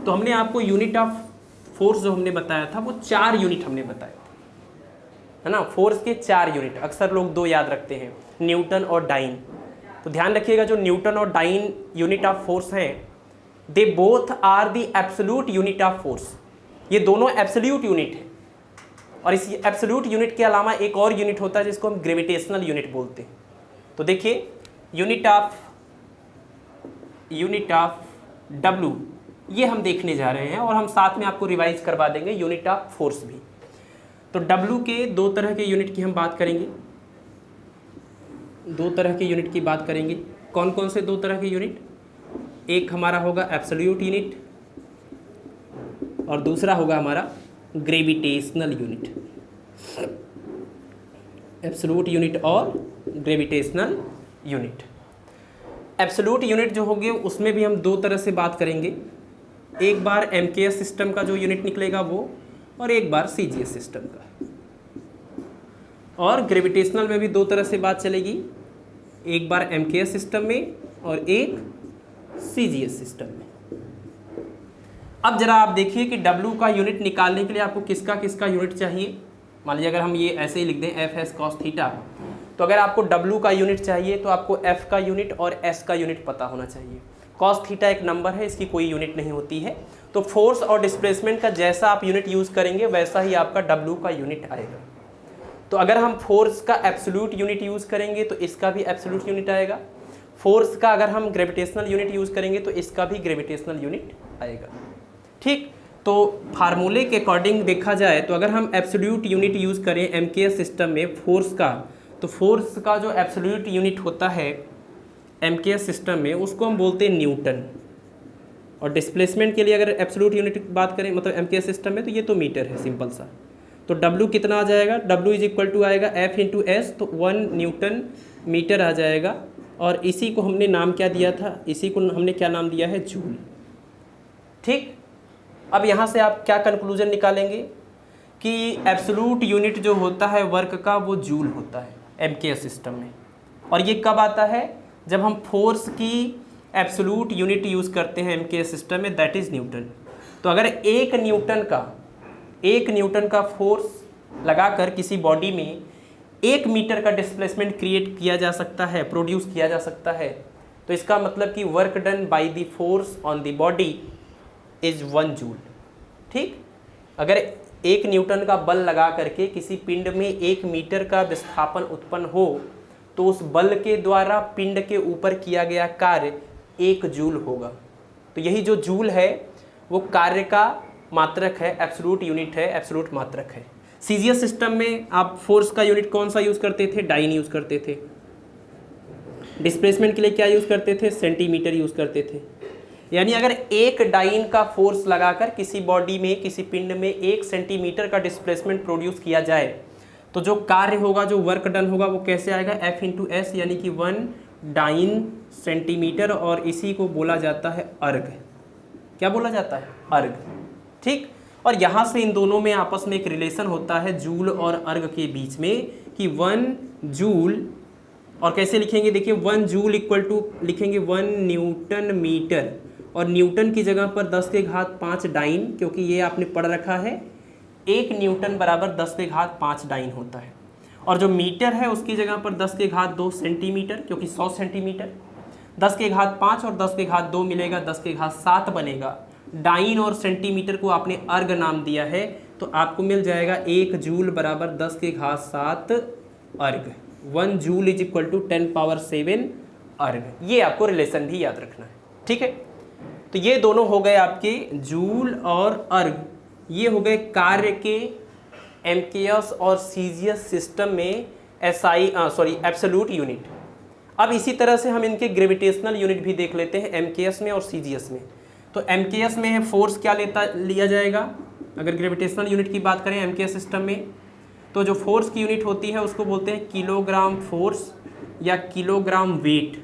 Speaker 1: तो हमने आपको यूनिट ऑफ फोर्स जो हमने बताया था वो 4 यूनिट हमने बताए थे, है ना। फोर्स के 4 यूनिट, अक्सर लोग 2 याद रखते हैं, न्यूटन और डाइन। तो ध्यान रखिएगा, जो न्यूटन और डाइन यूनिट ऑफ फोर्स हैं, they both are the absolute unit of force. ये दोनों एब्सोल्यूट यूनिट है, और इस एब्सोल्यूट यूनिट के अलावा एक और यूनिट होता है जिसको हम ग्रेविटेशनल यूनिट बोलते हैं। तो देखिए, यूनिट ऑफ W ये हम देखने जा रहे हैं, और हम साथ में आपको रिवाइज करवा देंगे यूनिट ऑफ फोर्स भी। तो W के 2 तरह के यूनिट की हम बात करेंगे, 2 तरह के यूनिट की बात करेंगे। कौन कौन से 2 तरह के यूनिट, एक हमारा होगा एब्सोल्यूट यूनिट और दूसरा होगा हमारा ग्रेविटेशनल यूनिट। एब्सोल्यूट यूनिट और ग्रेविटेशनल यूनिट। एब्सोल्यूट यूनिट जो होंगे उसमें भी हम 2 तरह से बात करेंगे, एक बार MKS सिस्टम का जो यूनिट निकलेगा वो, और एक बार CGS सिस्टम का। और ग्रेविटेशनल में भी 2 तरह से बात चलेगी, एक बार MKS सिस्टम में और एक CGS सिस्टम में। अब जरा आप देखिए कि W का यूनिट निकालने के लिए आपको किसका किसका यूनिट चाहिए। मान लीजिए अगर हम ये ऐसे ही लिख दें FS cos थीटा, तो अगर आपको W का यूनिट चाहिए तो आपको F का यूनिट और S का यूनिट पता होना चाहिए। cos थीटा एक नंबर है, इसकी कोई यूनिट नहीं होती है। तो फोर्स और डिस्प्लेसमेंट का जैसा आप यूनिट यूज़ करेंगे वैसा ही आपका W का यूनिट आएगा। तो अगर हम फोर्स का एब्सोल्यूट यूनिट यूज़ करेंगे तो इसका भी एब्सोल्यूट यूनिट आएगा। फोर्स का अगर हम ग्रेविटेशनल यूनिट यूज़ करेंगे तो इसका भी ग्रेविटेशनल यूनिट आएगा। ठीक, तो फार्मूले के अकॉर्डिंग देखा जाए तो अगर हम एब्सोल्यूट यूनिट यूज़ करें MKS सिस्टम में फोर्स का, तो फोर्स का जो एब्सोल्यूट यूनिट होता है MKS सिस्टम में उसको हम बोलते हैं न्यूटन। और डिस्प्लेसमेंट के लिए अगर एब्सोल्यूट यूनिट की बात करें मतलब MKS सिस्टम में, तो ये तो मीटर है सिंपल सा। तो W कितना आ जाएगा, W इज इक्वल टू आएगा F इंटू एस, तो 1 न्यूटन मीटर आ जाएगा। और इसी को हमने नाम क्या दिया था, इसी को हमने क्या नाम दिया है, जूल। ठीक, अब यहाँ से आप क्या कंक्लूजन निकालेंगे कि एब्सोल्यूट यूनिट जो होता है वर्क का वो जूल होता है MKS सिस्टम में। और ये कब आता है, जब हम फोर्स की एब्सोल्यूट यूनिट यूज़ करते हैं MKS सिस्टम में, दैट इज़ न्यूटन। तो अगर 1 न्यूटन का फोर्स लगाकर किसी बॉडी में 1 मीटर का डिस्प्लेसमेंट क्रिएट किया जा सकता है, प्रोड्यूस किया जा सकता है, तो इसका मतलब कि work done by the force on the body is 1 joule. ठीक, अगर 1 न्यूटन का बल लगा करके किसी पिंड में 1 मीटर का विस्थापन उत्पन्न हो तो उस बल के द्वारा पिंड के ऊपर किया गया कार्य 1 जूल होगा। तो यही जो जूल है वो कार्य का मात्रक है, एब्सोल्यूट यूनिट है, एब्सोल्यूट मात्रक है। CGS सिस्टम में आप फोर्स का यूनिट कौन सा यूज़ करते थे, डाइन यूज़ करते थे। डिस्प्लेसमेंट के लिए क्या यूज़ करते थे, सेंटीमीटर यूज़ करते थे। यानी अगर 1 डाइन का फोर्स लगाकर किसी बॉडी में, किसी पिंड में 1 सेंटीमीटर का डिस्प्लेसमेंट प्रोड्यूस किया जाए तो जो कार्य होगा, जो वर्क डन होगा वो कैसे आएगा, F इंटू एस, यानी कि 1 डाइन सेंटीमीटर। और इसी को बोला जाता है अर्ग। क्या बोला जाता है, अर्ग। ठीक, और यहाँ से इन दोनों में आपस में एक रिलेशन होता है जूल और अर्ग के बीच में कि 1 जूल, और कैसे लिखेंगे देखिए 1 जूल इक्वल टू लिखेंगे 1 न्यूटन मीटर, और न्यूटन की जगह पर 10 के घात 5 डाइन, क्योंकि ये आपने पढ़ रखा है 1 न्यूटन बराबर 10 के घात 5 डाइन होता है। और जो मीटर है उसकी जगह पर 10 के घात 2 सेंटीमीटर, क्योंकि 100 सेंटीमीटर, 10 के घात 5 और 10 के घात 2 मिलेगा, 10 के घात 7 बनेगा। डाइन और सेंटीमीटर को आपने अर्ग नाम दिया है, तो आपको मिल जाएगा 1 जूल बराबर 10 के घात 7 अर्ग। 1 जूल इज इक्वल टू 10⁻7 अर्ग। ये आपको रिलेशन भी याद रखना है, ठीक है। तो ये दोनों हो गए आपके जूल और अर्ग, ये हो गए कार्य के एमकेएस और सीजीएस सिस्टम में एब्सोल्यूट यूनिट। अब इसी तरह से हम इनके ग्रेविटेशनल यूनिट भी देख लेते हैं एमकेएस में और सीजीएस में। तो एमकेएस में है फोर्स क्या लिया जाएगा, अगर ग्रेविटेशनल यूनिट की बात करें एमकेएस सिस्टम में, तो जो फोर्स की यूनिट होती है उसको बोलते हैं किलोग्राम फोर्स या किलोग्राम वेट,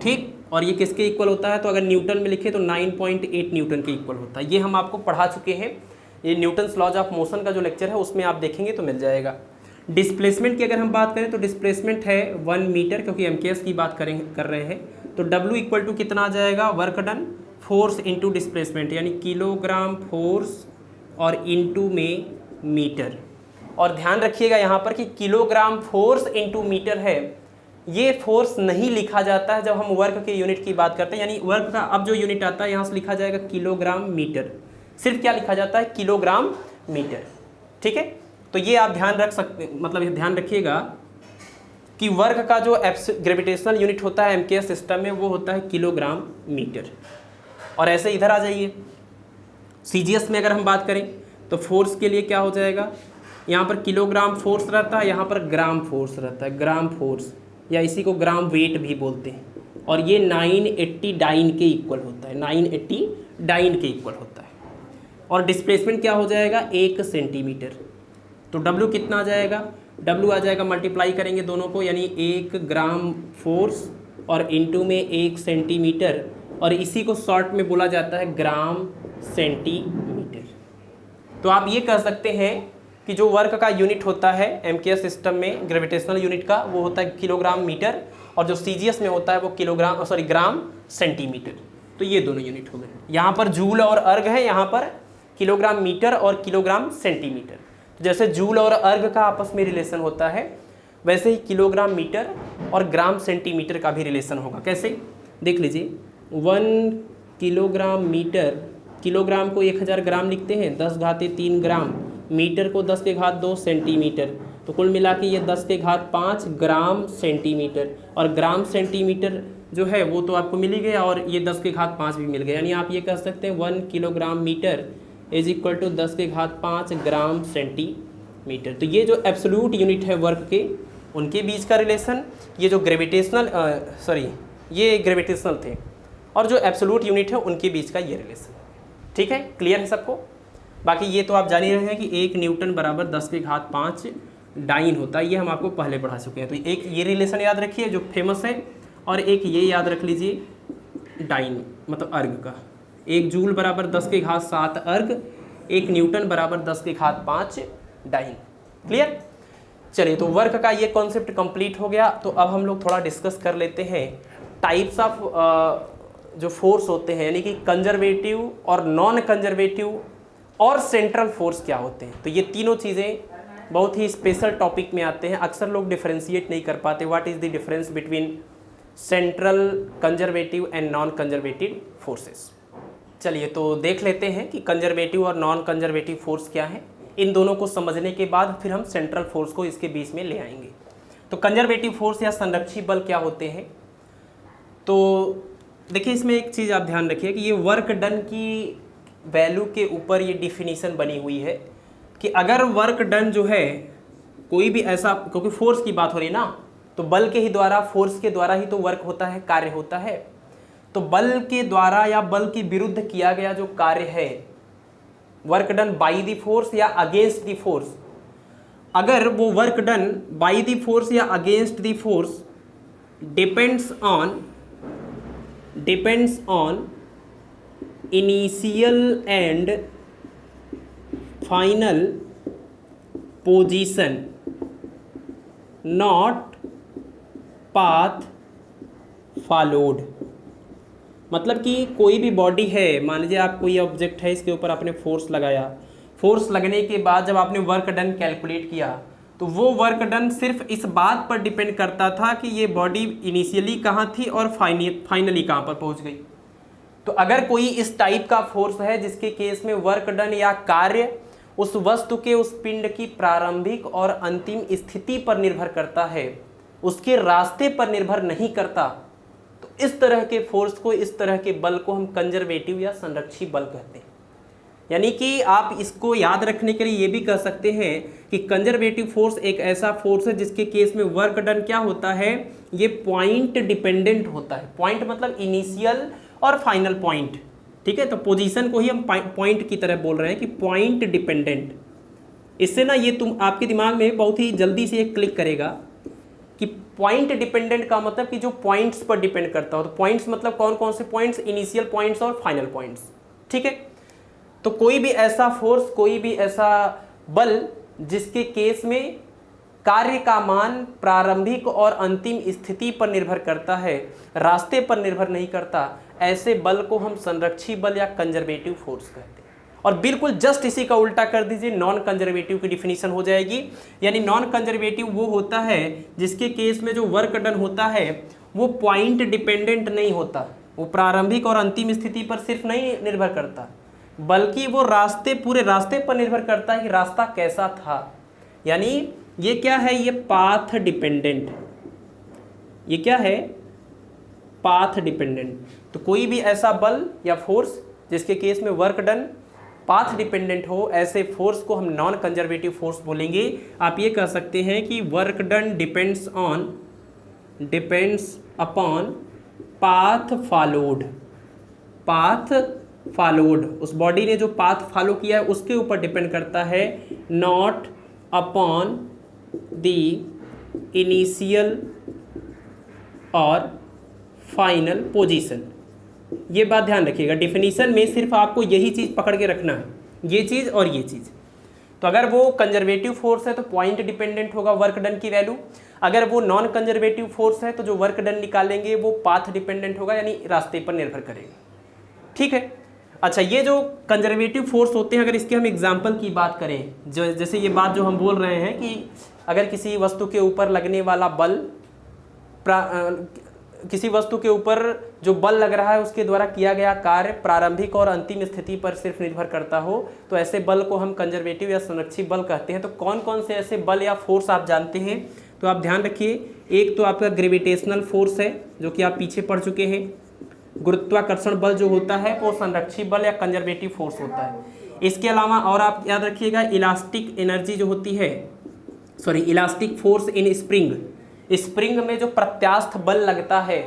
Speaker 1: ठीक। और ये किसके इक्वल होता है, तो अगर न्यूटन में लिखे तो 9.8 न्यूटन के इक्वल होता है। ये हम आपको पढ़ा चुके हैं, ये न्यूटन्स लॉज ऑफ मोशन का जो लेक्चर है उसमें आप देखेंगे तो मिल जाएगा। डिस्प्लेसमेंट की अगर हम बात करें तो डिस्प्लेसमेंट है 1 मीटर, क्योंकि एमकेएस की बात कर रहे हैं। तो W इक्वल टू कितना आ जाएगा, work done force into displacement, यानी किलोग्राम फोर्स और इंटू में मीटर। और ध्यान रखिएगा यहाँ पर कि किलोग्राम फोर्स इंटू मीटर है, ये फोर्स नहीं लिखा जाता है जब हम वर्क के यूनिट की बात करते हैं। यानी वर्क का अब जो यूनिट आता है यहाँ से लिखा जाएगा किलोग्राम मीटर, सिर्फ क्या लिखा जाता है, किलोग्राम मीटर, ठीक है। तो ये आप ध्यान रख सकते, मतलब ध्यान रखिएगा कि वर्क का जो ग्रेविटेशनल यूनिट होता है एमकेएस सिस्टम में वो होता है किलोग्राम मीटर। और ऐसे इधर आ जाइए, सीजीएस में अगर हम बात करें तो फोर्स के लिए क्या हो जाएगा, यहाँ पर किलोग्राम फोर्स रहता है, यहाँ पर ग्राम फोर्स रहता है, ग्राम फोर्स, या इसी को ग्राम वेट भी बोलते हैं। और ये 980 डाइन के इक्वल होता है, 980 डाइन के इक्वल होता है। और डिस्प्लेसमेंट क्या हो जाएगा, 1 सेंटीमीटर। तो W कितना आ जाएगा, W आ जाएगा, मल्टीप्लाई करेंगे दोनों को, यानी 1 ग्राम फोर्स और इंटू में 1 सेंटीमीटर, और इसी को शॉर्ट में बोला जाता है ग्राम सेंटीमीटर। तो आप ये कह सकते हैं कि जो वर्क का यूनिट होता है एमकेएस सिस्टम में ग्रेविटेशनल यूनिट का वो होता है किलोग्राम मीटर, और जो सीजीएस में होता है वो ग्राम सेंटीमीटर। तो ये दोनों यूनिट हो गए। यहाँ पर जूल और अर्ग है, यहाँ पर किलोग्राम मीटर और किलोग्राम सेंटीमीटर। जैसे जूल और अर्ग का आपस में रिलेशन होता है वैसे ही किलोग्राम मीटर और ग्राम सेंटीमीटर का भी रिलेशन होगा। कैसे, देख लीजिए, 1 किलोग्राम मीटर, किलोग्राम को 1000 ग्राम लिखते हैं, 10 घाते 3 ग्राम, मीटर को 10 के घात 2 सेंटीमीटर, तो कुल मिला के ये 10 के घात 5 ग्राम सेंटीमीटर। और ग्राम सेंटीमीटर जो है वो तो आपको मिल ही गया, और ये 10 के घात 5 भी मिल गया। यानी आप ये कह सकते हैं 1 kilogram metre is equal to 10 के घात 5 ग्राम सेंटीमीटर। तो ये जो एब्सोल्यूट यूनिट है वर्क के, उनके बीच का रिलेशन, ये जो ये ग्रेविटेशनल थे, और जो एब्सोल्यूट यूनिट है उनके बीच का ये रिलेशन। ठीक है, क्लियर है सबको। बाकी ये तो आप जान ही रहे हैं कि 1 न्यूटन बराबर 10 के घात 5 डाइन होता है, ये हम आपको पहले पढ़ा चुके हैं। तो एक ये रिलेशन याद रखिए जो फेमस है, और एक ये याद रख लीजिए डाइन मतलब अर्ग का। 1 जूल बराबर 10 के घात 7 अर्ग, 1 न्यूटन बराबर 10 के घात 5 डाइन। क्लियर। चलिए, तो वर्क का ये कॉन्सेप्ट कंप्लीट हो गया। तो अब हम लोग थोड़ा डिस्कस कर लेते हैं टाइप्स ऑफ जो फोर्स होते हैं, यानी कि कंजर्वेटिव और नॉन कंजर्वेटिव और सेंट्रल फोर्स क्या होते हैं। तो ये तीनों चीज़ें बहुत ही स्पेशल टॉपिक में आते हैं। अक्सर लोग डिफरेंशिएट नहीं कर पाते, what is the difference between central conservative and non conservative forces. चलिए, तो देख लेते हैं कि कंजर्वेटिव और नॉन कंजर्वेटिव फोर्स क्या है। इन दोनों को समझने के बाद फिर हम सेंट्रल फोर्स को इसके बीच में ले आएंगे। तो कंजर्वेटिव फोर्स या संरक्षी बल क्या होते हैं। तो देखिए, इसमें एक चीज़ आप ध्यान रखिए कि ये वर्क डन की वैल्यू के ऊपर ये डिफिनीशन बनी हुई है कि अगर वर्क डन जो है कोई भी ऐसा, क्योंकि फोर्स की बात हो रही है ना, तो बल के ही द्वारा, फोर्स के द्वारा ही तो वर्क होता है, कार्य होता है। तो बल के द्वारा या बल के विरुद्ध किया गया जो कार्य है, work done by the force या अगेंस्ट द फोर्स, अगर वो work done by the force या against the force depends on initial and final position not path followed. मतलब कि कोई भी बॉडी है, मान लीजिए आप कोई ऑब्जेक्ट है, इसके ऊपर आपने फोर्स लगाया, फोर्स लगने के बाद जब आपने वर्क डन कैलकुलेट किया तो वो वर्क डन सिर्फ इस बात पर डिपेंड करता था कि ये बॉडी इनिशियली कहाँ थी और फाइनली कहाँ पर पहुँच गई। तो अगर कोई इस टाइप का फोर्स है जिसके केस में वर्क डन या कार्य उस वस्तु के उस पिंड की प्रारंभिक और अंतिम स्थिति पर निर्भर करता है, उसके रास्ते पर निर्भर नहीं करता, तो इस तरह के फोर्स को, इस तरह के बल को हम कंजर्वेटिव या संरक्षी बल कहते हैं। यानी कि आप इसको याद रखने के लिए ये भी कह सकते हैं कि कंजर्वेटिव फोर्स एक ऐसा फोर्स है जिसके केस में वर्क डन क्या होता है, ये पॉइंट डिपेंडेंट होता है। पॉइंट मतलब इनिशियल और फाइनल पॉइंट, ठीक है। तो पोजीशन को ही हम पॉइंट की तरह बोल रहे हैं कि पॉइंट डिपेंडेंट। इससे ना ये तुम आपके दिमाग में बहुत ही जल्दी से एक क्लिक करेगा कि पॉइंट डिपेंडेंट का मतलब कि जो पॉइंट्स पर डिपेंड करता हो। तो पॉइंट्स मतलब कौन कौन से पॉइंट्स, इनिशियल पॉइंट्स और फाइनल पॉइंट्स, ठीक है। तो कोई भी ऐसा फोर्स, कोई भी ऐसा बल जिसके केस में कार्य का मान प्रारंभिक और अंतिम स्थिति पर निर्भर करता है, रास्ते पर निर्भर नहीं करता, ऐसे बल को हम संरक्षी बल या कंजर्वेटिव फोर्स कहते हैं। और बिल्कुल जस्ट इसी का उल्टा कर दीजिए, नॉन कंजर्वेटिव की डिफिनीशन हो जाएगी। यानी नॉन कंजर्वेटिव वो होता है जिसके केस में जो वर्क डन होता है वो पॉइंट डिपेंडेंट नहीं होता, वो प्रारंभिक और अंतिम स्थिति पर सिर्फ नहीं निर्भर करता, बल्कि वो रास्ते, पूरे रास्ते पर निर्भर करता है कि रास्ता कैसा था। यानी ये क्या है, ये पाथ डिपेंडेंट। ये क्या है, पाथ डिपेंडेंट। तो कोई भी ऐसा बल या फोर्स जिसके केस में वर्क डन पाथ डिपेंडेंट हो, ऐसे फोर्स को हम नॉन कंजर्वेटिव फोर्स बोलेंगे। आप ये कह सकते हैं कि work done depends upon path followed. Path followed, उस बॉडी ने जो पाथ फॉलो किया है उसके ऊपर डिपेंड करता है, नॉट अपॉन द इनिशियल और फाइनल पोजीशन। ये बात ध्यान रखिएगा, डिफिनीशन में सिर्फ आपको यही चीज़ पकड़ के रखना है, ये चीज़ और ये चीज़। तो अगर वो कंजर्वेटिव फोर्स है तो पॉइंट डिपेंडेंट होगा वर्क डन की वैल्यू। अगर वो नॉन कंजर्वेटिव फोर्स है तो जो वर्क डन निकालेंगे वो पाथ डिपेंडेंट होगा, यानी रास्ते पर निर्भर करेगा, ठीक है। अच्छा, ये जो कंजर्वेटिव फोर्स होते हैं, अगर इसके हम एग्जाम्पल की बात करें, जो जैसे ये बात जो हम बोल रहे हैं कि अगर किसी वस्तु के ऊपर लगने वाला बल, किसी वस्तु के ऊपर जो बल लग रहा है उसके द्वारा किया गया कार्य प्रारंभिक और अंतिम स्थिति पर सिर्फ निर्भर करता हो, तो ऐसे बल को हम कंजर्वेटिव या संरक्षी बल कहते हैं। तो कौन कौन से ऐसे बल या फोर्स आप जानते हैं, तो आप ध्यान रखिए। एक तो आपका ग्रेविटेशनल फोर्स है जो कि आप पीछे पढ़ चुके हैं। गुरुत्वाकर्षण बल जो होता है वो संरक्षी बल या कंजर्वेटिव फोर्स होता है। इसके अलावा और आप याद रखिएगा, इलास्टिक एनर्जी जो होती है, elastic force in spring. Spring में जो प्रत्यास्थ बल लगता है,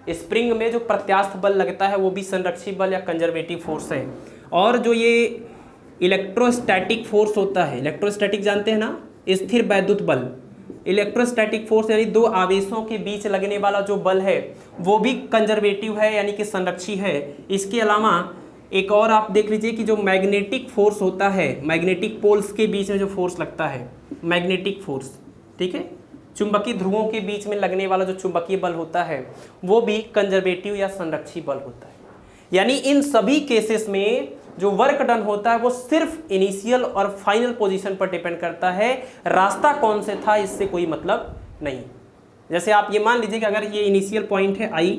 Speaker 1: स्प्रिंग में जो प्रत्यास्थ बल लगता है वो भी संरक्षी बल या कंजर्वेटिव फोर्स है। और जो ये इलेक्ट्रोस्टैटिक फोर्स होता है, इलेक्ट्रोस्टैटिक जानते हैं ना, स्थिर वैद्युत बल। इलेक्ट्रोस्टैटिक फोर्स यानी दो आवेशों के बीच लगने वाला जो बल है वो भी कंजर्वेटिव है, यानी कि संरक्षी है। इसके अलावा एक और आप देख लीजिए कि जो मैग्नेटिक फोर्स होता है, मैग्नेटिक पोल्स के बीच में जो फोर्स लगता है, मैग्नेटिक फोर्स, ठीक है, चुंबकीय ध्रुवों के बीच में लगने वाला जो चुंबकीय बल होता है वो भी कंजर्वेटिव या संरक्षी बल होता है। यानी इन सभी केसेस में जो वर्क डन होता है वो सिर्फ इनिशियल और फाइनल पोजीशन पर डिपेंड करता है, रास्ता कौन से था इससे कोई मतलब नहीं। जैसे आप ये मान लीजिए कि अगर ये इनिशियल पॉइंट है I,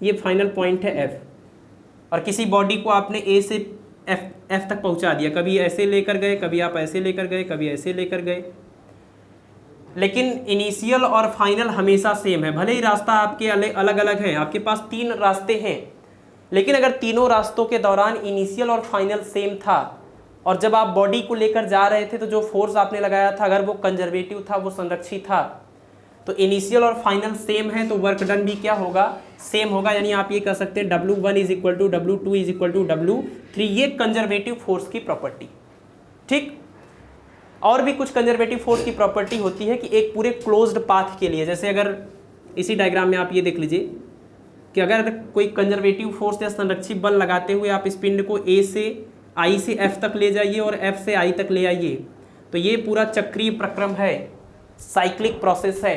Speaker 1: ये फाइनल पॉइंट है F, और किसी बॉडी को आपने A से F तक पहुंचा दिया, कभी ऐसे लेकर गए, कभी आप ऐसे लेकर गए, कभी ऐसे लेकर गए, लेकिन इनिशियल और फाइनल हमेशा सेम है। भले ही रास्ता आपके अलग अलग हैं, आपके पास 3 रास्ते हैं, लेकिन अगर तीनों रास्तों के दौरान इनिशियल और फाइनल सेम था और जब आप बॉडी को लेकर जा रहे थे तो जो फोर्स आपने लगाया था अगर वो कंजर्वेटिव था, वो संरक्षी था, तो इनिशियल और फाइनल सेम है तो वर्क डन भी क्या होगा, सेम होगा। यानी आप ये कह सकते हैं W1 = W2 = W3, ये कंजर्वेटिव फोर्स की प्रॉपर्टी, ठीक। और भी कुछ कंजर्वेटिव फोर्स की प्रॉपर्टी होती है कि एक पूरे क्लोज्ड पाथ के लिए, जैसे अगर इसी डायग्राम में आप ये देख लीजिए कि अगर कोई कंजर्वेटिव फोर्स या संरक्षित बल लगाते हुए आप इस पिंड को ए से आई से एफ तक ले जाइए और एफ से आई तक ले आइए, तो ये पूरा चक्रीय प्रक्रम है, साइक्लिक प्रोसेस है।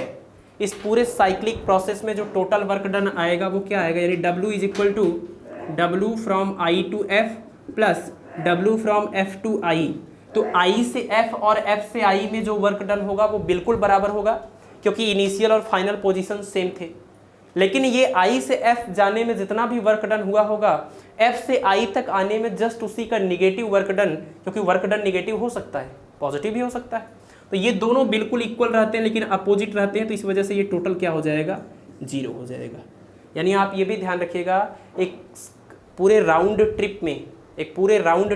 Speaker 1: इस पूरे साइक्लिक प्रोसेस में जो टोटल वर्क डन आएगा वो क्या आएगा, यानी W is equal to W from I to F plus W from F to I। तो I से F और F से I में जो वर्क डन होगा वो बिल्कुल बराबर होगा, क्योंकि इनिशियल और फाइनल पोजीशन सेम थे। लेकिन ये I से F जाने में जितना भी वर्क डन हुआ होगा, F से I तक आने में जस्ट उसी का निगेटिव वर्क डन, क्योंकि वर्क डन निगेटिव हो सकता है, पॉजिटिव भी हो सकता है, तो ये दोनों बिल्कुल इक्वल रहते हैं लेकिन अपोजिट रहते हैं, तो इस वजह से ये टोटल क्या हो जाएगा, 0 हो जाएगा। यानी आप ये भी ध्यान रखिएगा, एक पूरे राउंड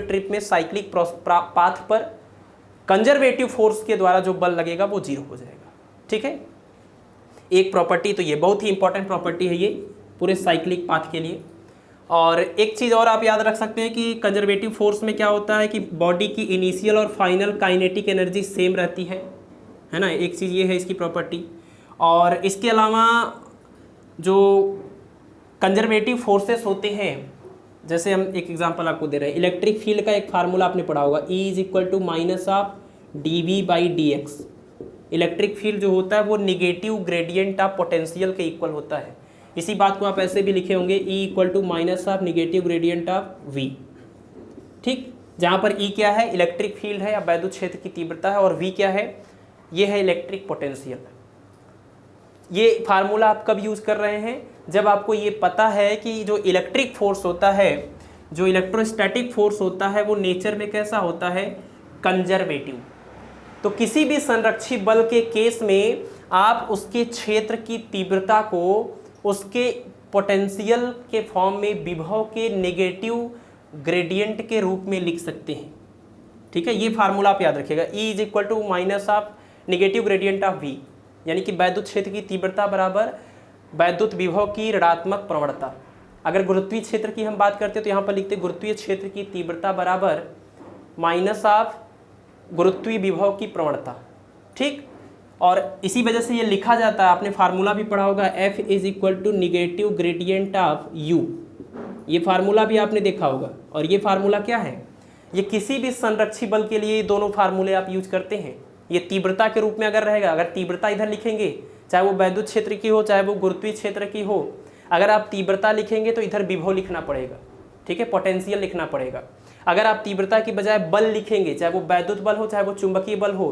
Speaker 1: ट्रिप में साइक्लिक पाथ पर कंजर्वेटिव फोर्स के द्वारा जो बल लगेगा वो 0 हो जाएगा। ठीक है, एक प्रॉपर्टी, तो ये बहुत ही इंपॉर्टेंट प्रॉपर्टी है ये पूरे साइक्लिक पाथ के लिए। और एक चीज़ और आप याद रख सकते हैं कि कंजर्वेटिव फोर्स में क्या होता है कि बॉडी की इनिशियल और फाइनल काइनेटिक एनर्जी सेम रहती है ना, एक चीज़ ये है इसकी प्रॉपर्टी। और इसके अलावा जो कंजर्वेटिव फोर्सेस होते हैं, जैसे हम एक एग्जांपल आपको दे रहे हैं, इलेक्ट्रिक फील्ड का एक फार्मूला आपने पढ़ा होगा, E is equal to minus of dV/dx। Electric field जो होता है वो निगेटिव ग्रेडियंट ऑफ पोटेंशियल के इक्वल होता है। इसी बात को आप ऐसे भी लिखे होंगे, E equal to minus of negative gradient of V। ठीक, जहाँ पर E क्या है, इलेक्ट्रिक फील्ड है या वैद्युत क्षेत्र की तीव्रता है, और V क्या है, ये है इलेक्ट्रिक पोटेंशियल। ये फार्मूला आप कब यूज़ कर रहे हैं, जब आपको ये पता है कि जो इलेक्ट्रिक फोर्स होता है, जो इलेक्ट्रोस्टैटिक फोर्स होता है, वो नेचर में कैसा होता है, कंजर्वेटिव। तो किसी भी संरक्षित बल के केस में आप उसके क्षेत्र की तीव्रता को उसके पोटेंशियल के फॉर्म में विभव के नेगेटिव ग्रेडियंट के रूप में लिख सकते हैं। ठीक है, ये फार्मूला आप याद रखिएगा, E is equal to minus of negative gradient of V, यानी कि वैद्युत क्षेत्र की तीव्रता बराबर वैद्युत विभव की ऋणात्मक प्रवणता। अगर गुरुत्वीय क्षेत्र की हम बात करते हैं तो यहाँ पर लिखते हैं गुरुत्वीय क्षेत्र की तीव्रता बराबर माइनस ऑफ गुरुत्वीय विभव की प्रवणता। ठीक, और इसी वजह से ये लिखा जाता है, आपने फार्मूला भी पढ़ा होगा, F is equal to negative gradient of U। ये फार्मूला भी आपने देखा होगा। और ये फार्मूला क्या है, ये किसी भी संरक्षित बल के लिए दोनों फार्मूले आप यूज करते हैं। ये तीव्रता के रूप में अगर रहेगा, अगर तीव्रता इधर लिखेंगे, चाहे वो वैद्युत क्षेत्र की हो चाहे वो गुरुत्वीय क्षेत्र की हो, अगर आप तीव्रता लिखेंगे तो इधर विभव लिखना पड़ेगा। ठीक है, पोटेंशियल लिखना पड़ेगा। अगर आप तीव्रता की बजाय बल लिखेंगे, चाहे वो वैद्युत बल हो चाहे वो चुंबकीय बल हो,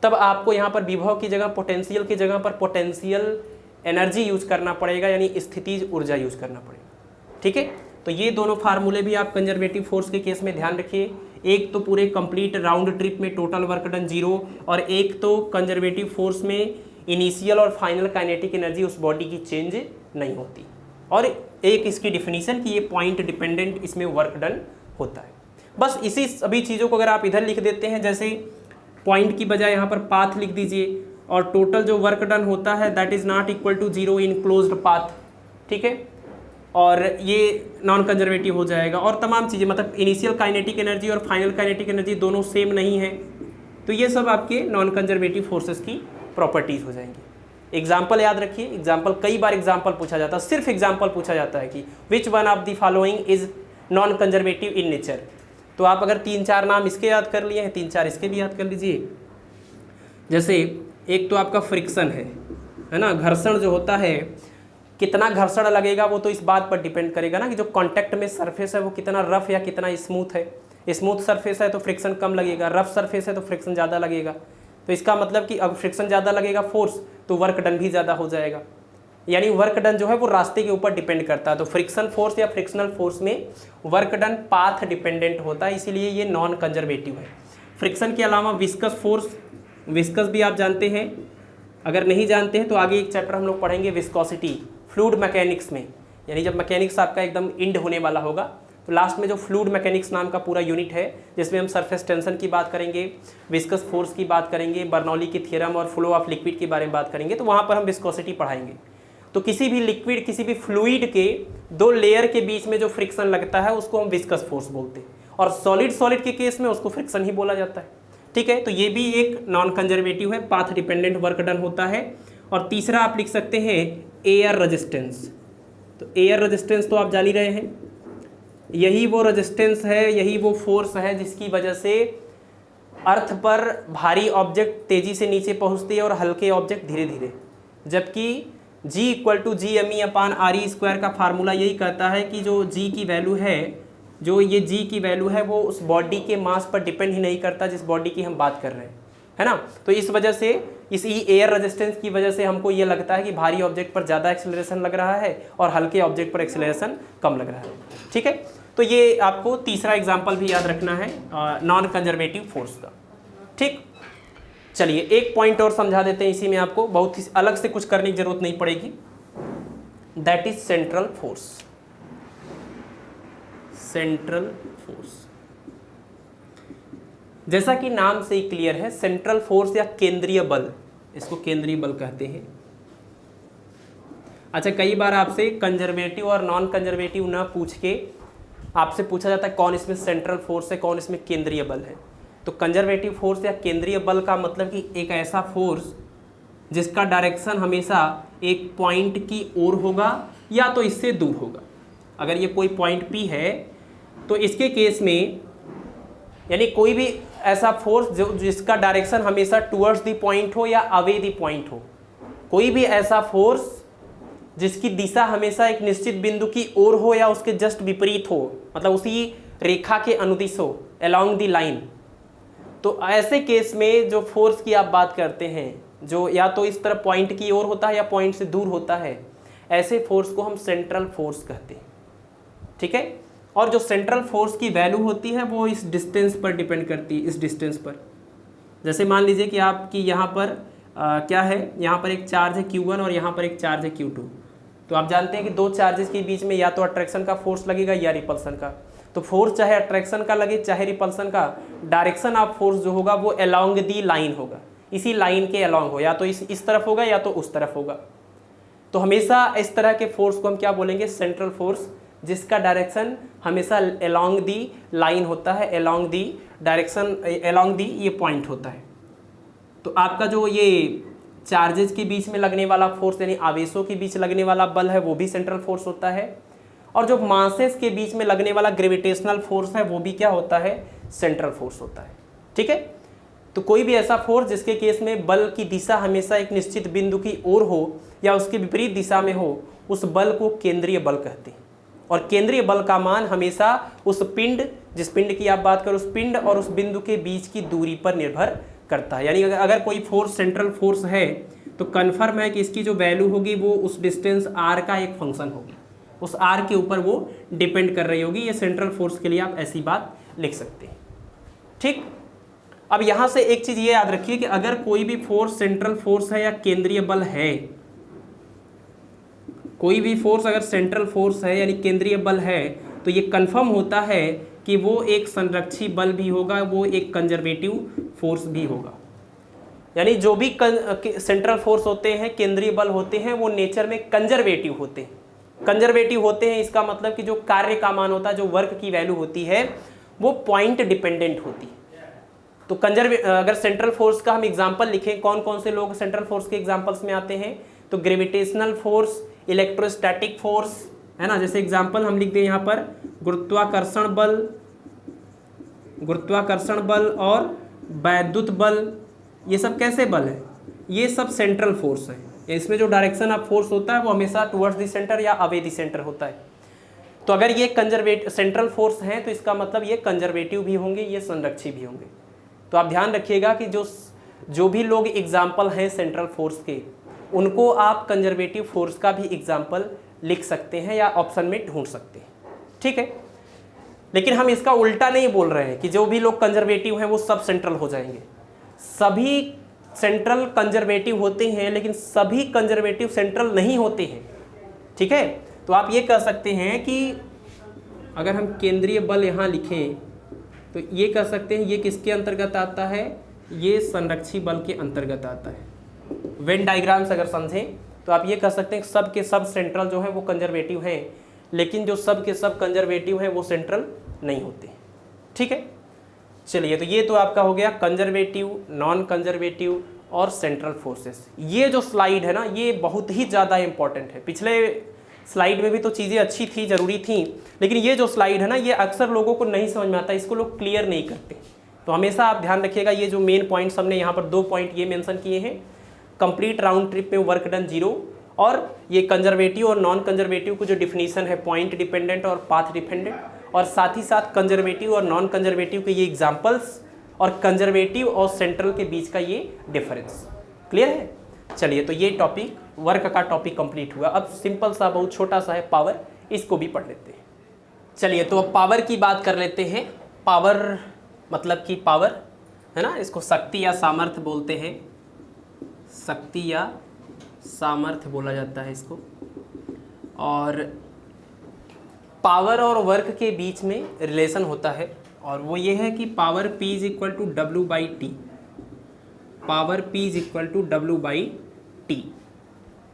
Speaker 1: तब आपको यहाँ पर विभव की जगह पोटेंशियल की जगह पर पोटेंशियल एनर्जी यूज करना पड़ेगा, यानी स्थितिज ऊर्जा यूज करना पड़ेगा। ठीक है, तो ये दोनों फार्मूले भी आप कंजर्वेटिव फोर्स के केस में ध्यान रखिए। एक तो पूरे कंप्लीट राउंड ट्रिप में टोटल वर्क डन 0, और एक तो कंजर्वेटिव फोर्स में इनिशियल और फाइनल काइनेटिक एनर्जी उस बॉडी की चेंज नहीं होती। और एक इसकी डिफिनीशन कि ये पॉइंट डिपेंडेंट इसमें वर्क डन होता है। बस इसी सभी चीज़ों को अगर आप इधर लिख देते हैं, जैसे पॉइंट की बजाय यहाँ पर पाथ लिख दीजिए, और टोटल जो वर्क डन होता है that is not equal to 0 in closed path. ठीक है, और ये नॉन कंजर्वेटिव हो जाएगा। और तमाम चीज़ें, मतलब इनिशियल काइनेटिक एनर्जी और फाइनल काइनेटिक एनर्जी दोनों सेम नहीं है, तो ये सब आपके नॉन कंजर्वेटिव फोर्सेस की प्रॉपर्टीज़ हो जाएंगी। एग्जाम्पल याद रखिए, एग्जाम्पल कई बार एग्जाम्पल पूछा जाता है, सिर्फ एग्जाम्पल पूछा जाता है कि which one of the following is non conservative in nature. तो आप अगर 3-4 नाम इसके याद कर लिए हैं, 3-4 इसके भी याद कर लीजिए। जैसे एक तो आपका फ्रिक्शन है ना, घर्षण जो होता है, कितना घर्षण लगेगा वो तो इस बात पर डिपेंड करेगा ना कि जो कांटेक्ट में सरफेस है वो कितना रफ या कितना स्मूथ है। स्मूथ सरफेस है तो फ्रिक्शन कम लगेगा, रफ सरफेस है तो फ्रिक्शन ज़्यादा लगेगा। तो इसका मतलब कि अब फ्रिक्शन ज़्यादा लगेगा फोर्स, तो वर्क डन भी ज़्यादा हो जाएगा। यानी वर्क डन जो है वो रास्ते के ऊपर डिपेंड करता है। तो फ्रिक्शन फोर्स या फ्रिक्शनल फोर्स में वर्क डन पाथ डिपेंडेंट होता है, इसीलिए ये नॉन कंजर्वेटिव है। फ्रिक्शन के अलावा विस्कस फोर्स, विस्कस भी आप जानते हैं, अगर नहीं जानते हैं तो आगे एक चैप्टर हम लोग पढ़ेंगे विस्कोसिटी फ्लूइड मैकेनिक्स में। यानी जब मैकेनिक्स आपका एकदम इंड होने वाला होगा तो लास्ट में जो फ्लूइड मैकेनिक्स नाम का पूरा यूनिट है, जिसमें हम सरफेस टेंशन की बात करेंगे, विस्कस फोर्स की बात करेंगे, बर्नौली की थ्योरम और फ्लो ऑफ लिक्विड के बारे में बात करेंगे, तो वहाँ पर हम विस्कोसिटी पढ़ाएंगे। तो किसी भी लिक्विड, किसी भी फ्लूइड के 2 लेयर के बीच में जो फ्रिक्शन लगता है उसको हम विस्कस फोर्स बोलते हैं, और सॉलिड के केस में उसको फ्रिक्शन ही बोला जाता है। ठीक है, तो ये भी एक नॉन कंजर्वेटिव है, पाथ डिपेंडेंट वर्क डन होता है। और तीसरा आप लिख सकते हैं एयर रेजिस्टेंस। तो एयर रेजिस्टेंस तो आप जान ही रहे हैं, यही वो रेजिस्टेंस है, यही वो फोर्स है जिसकी वजह से अर्थ पर भारी ऑब्जेक्ट तेजी से नीचे पहुंचते हैं और हल्के ऑब्जेक्ट धीरे धीरे, जबकि G equal to G M E upon R E square का फार्मूला यही कहता है कि जो G की वैल्यू है, जो ये G की वैल्यू है वो उस बॉडी के मास पर डिपेंड ही नहीं करता जिस बॉडी की हम बात कर रहे हैं, है ना। तो इस वजह से इस एयर रेजिस्टेंस की वजह से हमको ये लगता है कि भारी ऑब्जेक्ट पर ज़्यादा एक्सेलरेशन लग रहा है और हल्के ऑब्जेक्ट पर एक्सेलरेशन कम लग रहा है, ठीक है। तो ये आपको तीसरा एग्जाम्पल भी याद रखना है नॉन कंजर्वेटिव फोर्स का, ठीक। चलिए एक पॉइंट और समझा देते हैं इसी में, आपको बहुत ही अलग से कुछ करने की जरूरत नहीं पड़ेगी, that is central force. Central force जैसा कि नाम से ही क्लियर है, सेंट्रल फोर्स या केंद्रीय बल, इसको केंद्रीय बल कहते हैं। अच्छा, कई बार आपसे कंजर्वेटिव और नॉन कंजर्वेटिव ना पूछ के आपसे पूछा जाता है कौन इसमें सेंट्रल फोर्स है, कौन इसमें केंद्रीय बल है। तो कंजर्वेटिव फोर्स या केंद्रीय बल का मतलब कि एक ऐसा फोर्स जिसका डायरेक्शन हमेशा एक पॉइंट की ओर होगा या तो इससे दूर होगा। अगर ये कोई पॉइंट P है तो इसके केस में, यानी कोई भी ऐसा फोर्स जो जिसका डायरेक्शन हमेशा टुवर्ड्स द पॉइंट हो या अवे द पॉइंट हो, कोई भी ऐसा फोर्स जिसकी दिशा हमेशा एक निश्चित बिंदु की ओर हो या उसके जस्ट विपरीत हो, मतलब उसी रेखा के अनुदिश हो, अलोंग द लाइन। तो ऐसे केस में जो फोर्स की आप बात करते हैं जो या तो इस तरह पॉइंट की ओर होता है या पॉइंट से दूर होता है, ऐसे फोर्स को हम सेंट्रल फोर्स कहते हैं, ठीक है। और जो सेंट्रल फोर्स की वैल्यू होती है वो इस डिस्टेंस पर डिपेंड करती है, इस डिस्टेंस पर। जैसे मान लीजिए कि आपकी यहाँ पर क्या है, यहाँ पर एक चार्ज है Q1 और यहाँ पर एक चार्ज है Q2। तो आप जानते हैं कि दो चार्जेस के बीच में या तो अट्रैक्शन का फोर्स लगेगा या रिपल्सन का। तो फोर्स चाहे अट्रैक्शन का लगे चाहे रिपल्सन का, डायरेक्शन ऑफ फोर्स जो होगा वो अलोंग दी लाइन होगा, इसी लाइन के अलोंग हो, या तो इस तरफ होगा या तो उस तरफ होगा। तो हमेशा इस तरह के फोर्स को हम क्या बोलेंगे, सेंट्रल फोर्स, जिसका डायरेक्शन हमेशा अलोंग दी लाइन होता है, along the direction, along the ये पॉइंट होता है। तो आपका जो ये चार्जेस के बीच में लगने वाला फोर्स यानी आवेशों के बीच लगने वाला बल है वो भी सेंट्रल फोर्स होता है, और जो मासेस के बीच में लगने वाला ग्रेविटेशनल फोर्स है वो भी क्या होता है, सेंट्रल फोर्स होता है, ठीक है। तो कोई भी ऐसा फोर्स जिसके केस में बल की दिशा हमेशा एक निश्चित बिंदु की ओर हो या उसके विपरीत दिशा में हो, उस बल को केंद्रीय बल कहते हैं। और केंद्रीय बल का मान हमेशा उस पिंड, जिस पिंड की आप बात करो, उस पिंड और उस बिंदु के बीच की दूरी पर निर्भर करता है। यानी अगर कोई फोर्स सेंट्रल फोर्स है तो कन्फर्म है कि इसकी जो वैल्यू होगी वो उस डिस्टेंस r का एक फंक्शन होगी, उस r के ऊपर वो डिपेंड कर रही होगी। ये सेंट्रल फोर्स के लिए आप ऐसी बात लिख सकते हैं, ठीक। अब यहाँ से एक चीज़ ये याद रखिए कि अगर कोई भी फोर्स सेंट्रल फोर्स है या केंद्रीय बल है, कोई भी फोर्स अगर सेंट्रल फोर्स है यानी केंद्रीय बल है, तो ये कन्फर्म होता है कि वो एक संरक्षी बल भी होगा, वो एक कंजर्वेटिव फोर्स भी होगा। यानी जो भी सेंट्रल फोर्स होते हैं, केंद्रीय बल होते हैं, वो नेचर में कंजर्वेटिव होते हैं। कंजर्वेटिव होते हैं इसका मतलब कि जो कार्य का मान होता है, जो वर्क की वैल्यू होती है, वो पॉइंट डिपेंडेंट होती है। तो अगर सेंट्रल फोर्स का हम एग्जाम्पल लिखें, कौन कौन से लोग सेंट्रल फोर्स के एग्जाम्पल्स में आते हैं, तो ग्रेविटेशनल फोर्स, इलेक्ट्रोस्टैटिक फोर्स, है ना। जैसे एग्जाम्पल हम लिख दें यहाँ पर गुरुत्वाकर्षण बल और वैद्युत बल, ये सब कैसे बल है, ये सब सेंट्रल फोर्स है। इसमें जो डायरेक्शन ऑफ फोर्स होता है वो हमेशा टुवर्ड्स द सेंटर या अवे द सेंटर होता है। तो अगर ये सेंट्रल फोर्स हैं तो इसका मतलब ये कंजर्वेटिव भी होंगे, ये संरक्षी भी होंगे। तो आप ध्यान रखिएगा कि जो भी लोग एग्जाम्पल हैं सेंट्रल फोर्स के, उनको आप कंजर्वेटिव फोर्स का भी एग्जाम्पल लिख सकते हैं या ऑप्शन में ढूंढ सकते हैं, ठीक है। लेकिन हम इसका उल्टा नहीं बोल रहे हैं कि जो भी लोग कंजर्वेटिव हैं वो सब सेंट्रल हो जाएंगे। सभी सेंट्रल कंजर्वेटिव होते हैं लेकिन सभी कंजर्वेटिव सेंट्रल नहीं होते हैं, ठीक है। तो आप ये कह सकते हैं कि अगर हम केंद्रीय बल यहाँ लिखें तो ये कह सकते हैं ये किसके अंतर्गत आता है, ये संरक्षी बल के अंतर्गत आता है। वेन डायग्राम्स अगर समझें तो आप ये कह सकते हैं सब के सब सेंट्रल जो है वो कंजर्वेटिव हैं, लेकिन जो सब के सब कंजर्वेटिव हैं वो सेंट्रल नहीं होते, ठीक है। चलिए, तो ये तो आपका हो गया कंजर्वेटिव, नॉन कंजर्वेटिव और सेंट्रल फोर्सेस। ये जो स्लाइड है ना, ये बहुत ही ज़्यादा इंपॉर्टेंट है। पिछले स्लाइड में भी तो चीज़ें अच्छी थी, ज़रूरी थी, लेकिन ये जो स्लाइड है ना, ये अक्सर लोगों को नहीं समझ में आता, इसको लोग क्लियर नहीं करते। तो हमेशा आप ध्यान रखिएगा, ये जो मेन पॉइंट्स हमने यहाँ पर 2 पॉइंट ये मेंशन किए हैं, कंप्लीट राउंड ट्रिप में वर्क डन 0, और ये कंजर्वेटिव और नॉन कंजर्वेटिव को जो डिफिनीशन है पॉइंट डिपेंडेंट और पाथ डिपेंडेंट, और साथ ही साथ कंजर्वेटिव और नॉन कंजर्वेटिव के ये एग्जाम्पल्स, और कंजर्वेटिव और सेंट्रल के बीच का ये डिफरेंस। क्लियर है? चलिए, तो ये टॉपिक वर्क का टॉपिक कंप्लीट हुआ। अब सिंपल सा बहुत छोटा सा है पावर, इसको भी पढ़ लेते हैं। चलिए, तो अब पावर की बात कर लेते हैं। पावर मतलब कि पावर है ना, इसको शक्ति या सामर्थ्य बोलते हैं, शक्ति या सामर्थ्य बोला जाता है इसको। और पावर और वर्क के बीच में रिलेशन होता है, और वो ये है कि power P is equal to W/T, power P is equal to W/T।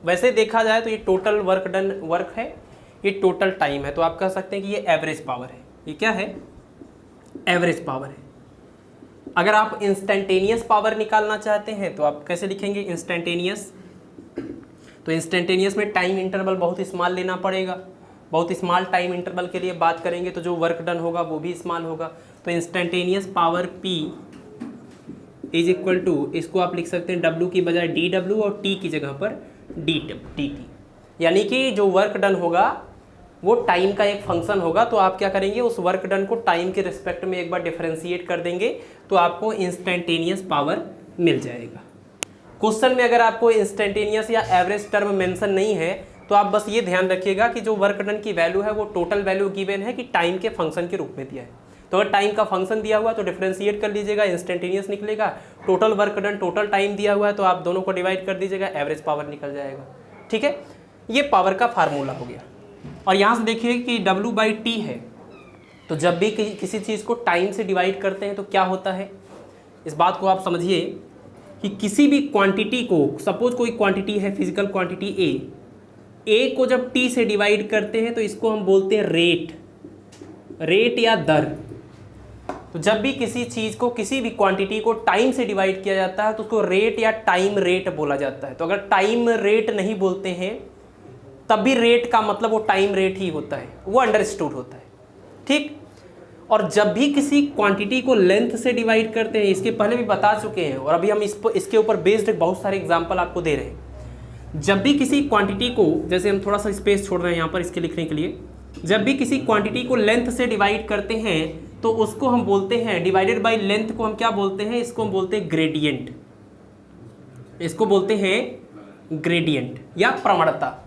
Speaker 1: वैसे देखा जाए तो ये टोटल वर्क डन वर्क है, ये टोटल टाइम है, तो आप कह सकते हैं कि ये एवरेज पावर है। ये क्या है? एवरेज पावर है। अगर आप इंस्टेंटेनियस पावर निकालना चाहते हैं तो आप कैसे लिखेंगे? इंस्टेंटेनियस, तो इंस्टेंटेनियस में टाइम इंटरवल बहुत स्मॉल लेना पड़ेगा, बहुत स्मॉल टाइम इंटरवल के लिए बात करेंगे तो जो वर्क डन होगा वो भी स्मॉल होगा। तो instantaneous power P is equal to, इसको आप लिख सकते हैं W की बजाय DW और T की जगह पर DT, यानी कि जो वर्क डन होगा वो टाइम का एक फंक्शन होगा। तो आप क्या करेंगे, उस वर्क डन को टाइम के रिस्पेक्ट में एक बार डिफरेंशिएट कर देंगे तो आपको इंस्टेंटेनियस पावर मिल जाएगा। क्वेश्चन में अगर आपको इंस्टेंटेनियस या एवरेज टर्म मेंशन नहीं है तो आप बस ये ध्यान रखिएगा कि जो वर्क डन की वैल्यू है वो टोटल वैल्यू गिवन है कि टाइम के फंक्शन के रूप में दिया है। तो अगर टाइम का फंक्शन दिया हुआ तो डिफरेंशिएट कर लीजिएगा, इंस्टेंटेनियस निकलेगा। Total work done, total time दिया हुआ है तो आप दोनों को डिवाइड कर दीजिएगा, एवरेज पावर निकल जाएगा। ठीक है, ये पावर का फार्मूला हो गया। और यहाँ से देखिए कि W/T है, तो जब भी किसी चीज़ को टाइम से डिवाइड करते हैं तो क्या होता है, इस बात को आप समझिए कि किसी भी क्वांटिटी को, सपोज कोई क्वांटिटी है फिजिकल क्वांटिटी A को जब T से डिवाइड करते हैं तो इसको हम बोलते हैं रेट या दर। तो जब भी किसी चीज़ को, किसी भी क्वांटिटी को टाइम से डिवाइड किया जाता है तो उसको रेट या टाइम रेट बोला जाता है। तो अगर टाइम रेट नहीं बोलते हैं तब भी रेट का मतलब वो टाइम रेट ही होता है, वो अंडरस्टूड होता है। ठीक, और जब भी किसी क्वांटिटी को लेंथ से डिवाइड करते हैं, इसके पहले भी बता चुके हैं और अभी हम इसके ऊपर बेस्ड बहुत सारे एग्जांपल आपको दे रहे हैं। जब भी किसी क्वांटिटी को, जैसे हम थोड़ा सा स्पेस छोड़ रहे हैं यहाँ पर इसके लिखने के लिए, जब भी किसी क्वांटिटी को लेंथ से डिवाइड करते हैं तो उसको हम बोलते हैं, डिवाइडेड बाय लेंथ को हम क्या बोलते हैं, इसको हम बोलते हैं ग्रेडियंट, इसको बोलते हैं ग्रेडियंट या प्रवणता।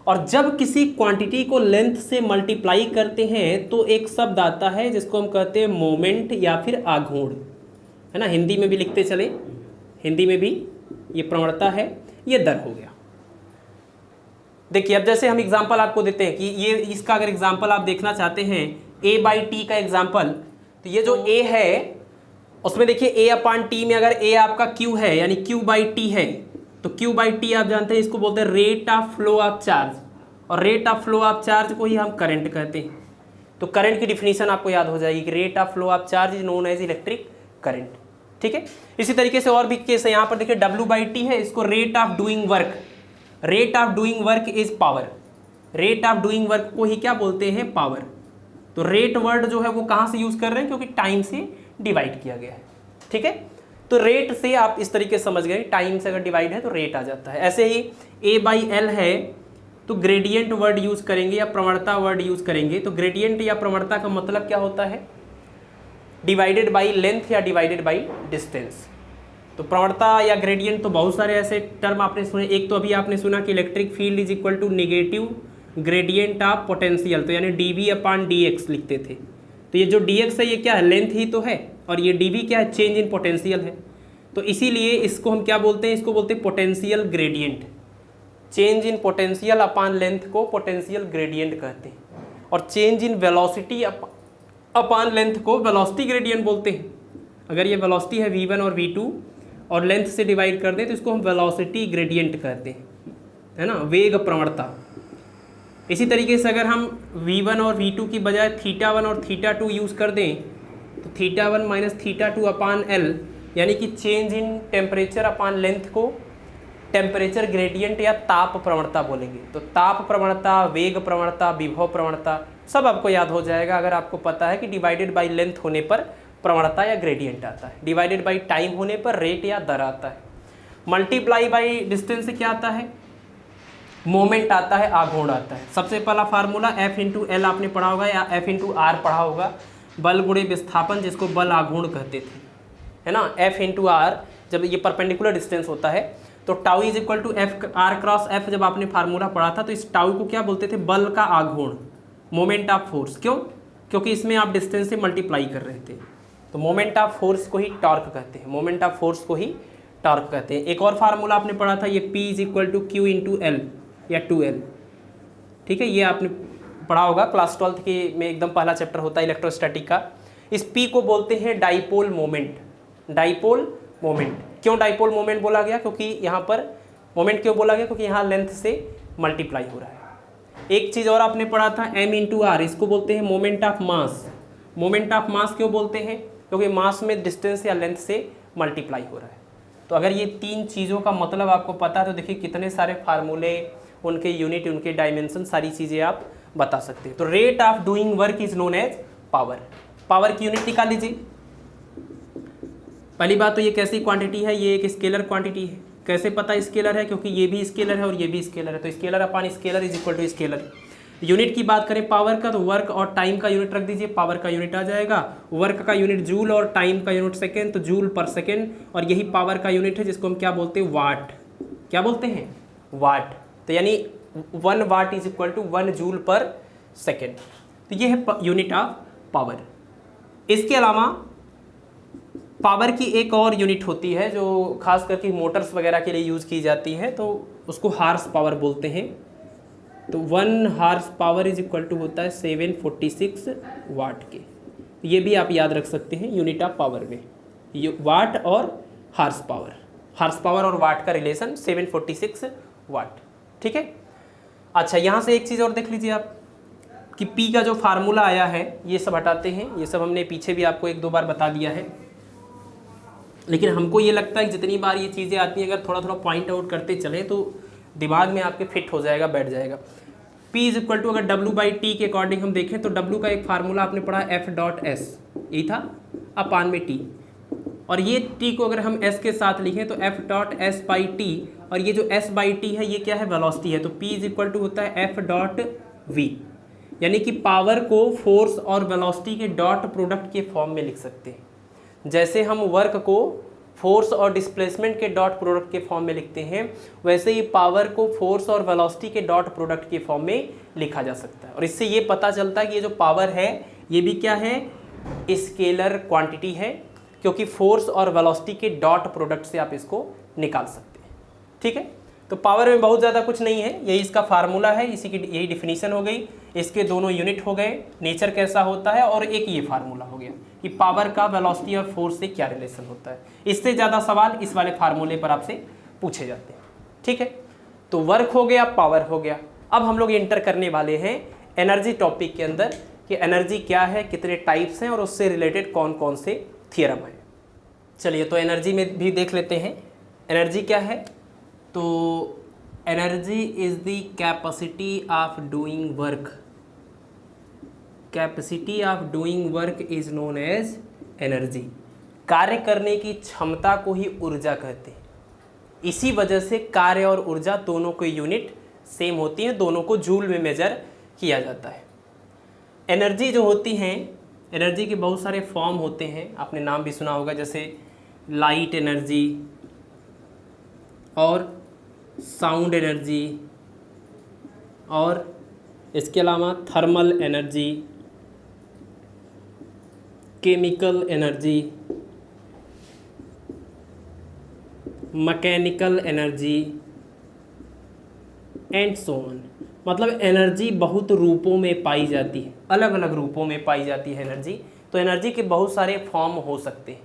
Speaker 1: और जब किसी क्वांटिटी को लेंथ से मल्टीप्लाई करते हैं तो एक शब्द आता है जिसको हम कहते हैं मोमेंट या फिर आघूर्ण, है ना। हिंदी में भी लिखते चले, हिंदी में भी ये प्रवणता है, ये दर हो गया। देखिए, अब जैसे हम एग्जांपल आपको देते हैं कि ये इसका अगर एग्जांपल आप देखना चाहते हैं A/T का एग्जांपल, तो ये जो A है उसमें देखिए A/T में अगर A आपका Q है यानी Q/T है तो Q/T आप जानते हैं इसको बोलते हैं rate of flow of charge, और rate of flow of charge को ही हम करंट कहते हैं। तो करंट की डिफिनीशन आपको याद हो जाएगी कि rate of flow of charge is known as electric current. ठीक है, इसी तरीके से और भी केस है। यहाँ पर देखिए W/T है, इसको rate of doing work, rate of doing work is power, rate of doing work को ही क्या बोलते हैं, पावर। तो रेट वर्ड जो है वो कहाँ से यूज कर रहे हैं, क्योंकि टाइम से डिवाइड किया गया है। ठीक है, तो रेट से आप इस तरीके से समझ गए, टाइम से अगर डिवाइड है तो रेट आ जाता है। ऐसे ही A/L है तो ग्रेडियंट वर्ड यूज करेंगे या प्रवणता वर्ड यूज करेंगे। तो ग्रेडियंट या प्रवणता का मतलब क्या होता है, डिवाइडेड बाई लेंथ या डिवाइडेड बाई डिस्टेंस। तो प्रवणता या ग्रेडियंट तो बहुत सारे ऐसे टर्म आपने सुने। एक तो अभी आपने सुना कि electric field is equal to negative gradient of potential, तो यानी dV/dx लिखते थे। तो ये जो dx है ये क्या है, लेंथ ही तो है, और ये dV क्या है, चेंज इन पोटेंशियल है। तो इसीलिए इसको हम क्या बोलते हैं, इसको बोलते हैं potential gradient. Change in potential upon length को पोटेंशियल ग्रेडियंट कहते हैं, और change in velocity upon length को वेलोसिटी ग्रेडियंट बोलते हैं। अगर ये वेलोसिटी है v1 और v2 और लेंथ से डिवाइड कर दें तो इसको हम वेलोसिटी ग्रेडियंट कहते हैं, है ना, वेग प्रवणता। इसी तरीके से अगर हम v1 और v2 की बजाय θ1 और θ2 यूज़ कर दें तो θ1 माइनस θ2 अपान L, यानी कि change in temperature upon length को टेम्परेचर ग्रेडियंट या ताप प्रवणता बोलेंगे। तो ताप प्रवणता, वेग प्रवणता, विभव प्रवणता सब आपको याद हो जाएगा अगर आपको पता है कि डिवाइडेड बाई लेंथ होने पर प्रवणता या ग्रेडियंट आता है, डिवाइडेड बाई टाइम होने पर रेट या दर आता है, मल्टीप्लाई बाई डिस्टेंस से क्या आता है, मोमेंट आता है, आघूर्ण आता है। सबसे पहला फार्मूला F इंटू एल आपने पढ़ा होगा या F इंटू आर पढ़ा होगा, बल गुणे विस्थापन जिसको बल आघूर्ण कहते थे, है ना। F इंटू आर जब ये परपेंडिकुलर डिस्टेंस होता है तो tau is equal to F R cross F. जब आपने फार्मूला पढ़ा था तो इस टाउ को क्या बोलते थे, बल का आघूर्ण, मोमेंट ऑफ फोर्स। क्यों? क्योंकि इसमें आप डिस्टेंस से मल्टीप्लाई कर रहे थे। तो मोमेंट ऑफ फोर्स को ही टॉर्क कहते हैं, मोमेंट ऑफ फोर्स को ही टॉर्क कहते हैं। एक और फार्मूला आपने पढ़ा था, ये P is equal to Q into L या 2L, ठीक है। ये आपने पढ़ा होगा क्लास 12 के में, एकदम पहला चैप्टर होता है इलेक्ट्रोस्टैटिक का। इस P को बोलते हैं डाइपोल मोमेंट, डाइपोल मोमेंट। क्यों डाइपोल मोमेंट बोला गया? क्योंकि यहाँ पर मोमेंट क्यों बोला गया? क्योंकि यहाँ लेंथ से मल्टीप्लाई हो रहा है। एक चीज़ और आपने पढ़ा था M इंटू आर, इसको बोलते हैं moment of mass. Moment of mass क्यों बोलते हैं? क्योंकि मास में डिस्टेंस या लेंथ से मल्टीप्लाई हो रहा है। तो अगर ये तीन चीज़ों का मतलब आपको पता है तो देखिए कितने सारे फार्मूले, उनके यूनिट, उनके डायमेंशन, सारी चीज़ें आप बता सकते हैं। तो rate of doing work is known as power. Power की यूनिट निकाल लीजिए। पहली बात तो ये कैसी क्वांटिटी है, ये एक स्केलर क्वांटिटी है। कैसे पता स्केलर है? क्योंकि ये भी स्केलर है और ये भी स्केलर है, तो scalar upon scalar is equal to scalar. Unit की बात करें पावर का तो वर्क और टाइम का यूनिट रख दीजिए, पावर का यूनिट आ जाएगा। वर्क का यूनिट जूल और टाइम का यूनिट सेकेंड, तो जूल पर सेकेंड, और यही पावर का यूनिट है जिसको हम क्या बोलते हैं, वाट। क्या बोलते हैं? वाट। तो यानी 1 watt is equal to 1 joule per second. तो ये है यूनिट ऑफ पावर। इसके अलावा पावर की एक और यूनिट होती है जो खास करके मोटर्स वगैरह के लिए यूज़ की जाती है, तो उसको हार्स पावर बोलते हैं। तो 1 horsepower is equal to होता है 746 वाट के। ये भी आप याद रख सकते हैं यूनिट ऑफ पावर में, वाट और हार्स पावर। हार्स पावर और वाट का रिलेशन 746 वाट, ठीक है। अच्छा, यहाँ से एक चीज़ और देख लीजिए आप कि P का जो फार्मूला आया है, ये सब हटाते हैं, ये सब हमने पीछे भी आपको 1-2 बार बता दिया है, लेकिन हमको ये लगता है कि जितनी बार ये चीज़ें आती हैं अगर थोड़ा थोड़ा पॉइंट आउट करते चलें तो दिमाग में आपके फिट हो जाएगा, बैठ जाएगा। P इज इक्वल टू अगर W/T के अकॉर्डिंग हम देखें तो W का एक फार्मूला आपने पढ़ा F.S, ये था अपान में T, और ये T को अगर हम S के साथ लिखें तो F.S/T, और ये जो S/T है ये क्या है, वेलोसिटी है। तो P इज इक्वल टू होता है F.V, यानी कि पावर को फोर्स और वेलोसिटी के डॉट प्रोडक्ट के फॉर्म में लिख सकते हैं। जैसे हम वर्क को फोर्स और डिस्प्लेसमेंट के डॉट प्रोडक्ट के फॉर्म में लिखते हैं, वैसे ही पावर को फोर्स और वेलोसिटी के डॉट प्रोडक्ट के फॉर्म में लिखा जा सकता है। और इससे ये पता चलता है कि ये जो पावर है ये भी क्या है, स्केलर क्वांटिटी है, क्योंकि फोर्स और वेलोसिटी के डॉट प्रोडक्ट से आप इसको निकाल सकते हैं, ठीक है। तो पावर में बहुत ज़्यादा कुछ नहीं है, यही इसका फार्मूला है, इसी की यही डिफिनीशन हो गई, इसके दोनों यूनिट हो गए, नेचर कैसा होता है, और एक ये फार्मूला हो गया कि पावर का वेलोसिटी और फोर्स से क्या रिलेशन होता है। इससे ज़्यादा सवाल इस वाले फार्मूले पर आपसे पूछे जाते हैं, ठीक है। तो वर्क हो गया, पावर हो गया। अब हम लोग एंटर करने वाले हैं एनर्जी टॉपिक के अंदर कि एनर्जी क्या है, कितने टाइप्स हैं और उससे रिलेटेड कौन कौन से थियरम हैं। चलिए, तो एनर्जी में भी देख लेते हैं एनर्जी क्या है। तो energy is the capacity of doing work. Capacity of doing work is known as energy. कार्य करने की क्षमता को ही ऊर्जा कहते हैं। इसी वजह से कार्य और ऊर्जा दोनों की यूनिट सेम होती हैं, दोनों को जूल में मेजर किया जाता है। एनर्जी जो होती हैं, एनर्जी के बहुत सारे फॉर्म होते हैं, आपने नाम भी सुना होगा, जैसे लाइट एनर्जी और साउंड एनर्जी, और इसके अलावा thermal energy, chemical energy, mechanical energy and so on. मतलब एनर्जी बहुत रूपों में पाई जाती है, अलग अलग रूपों में पाई जाती है एनर्जी। तो एनर्जी के बहुत सारे फॉर्म हो सकते हैं,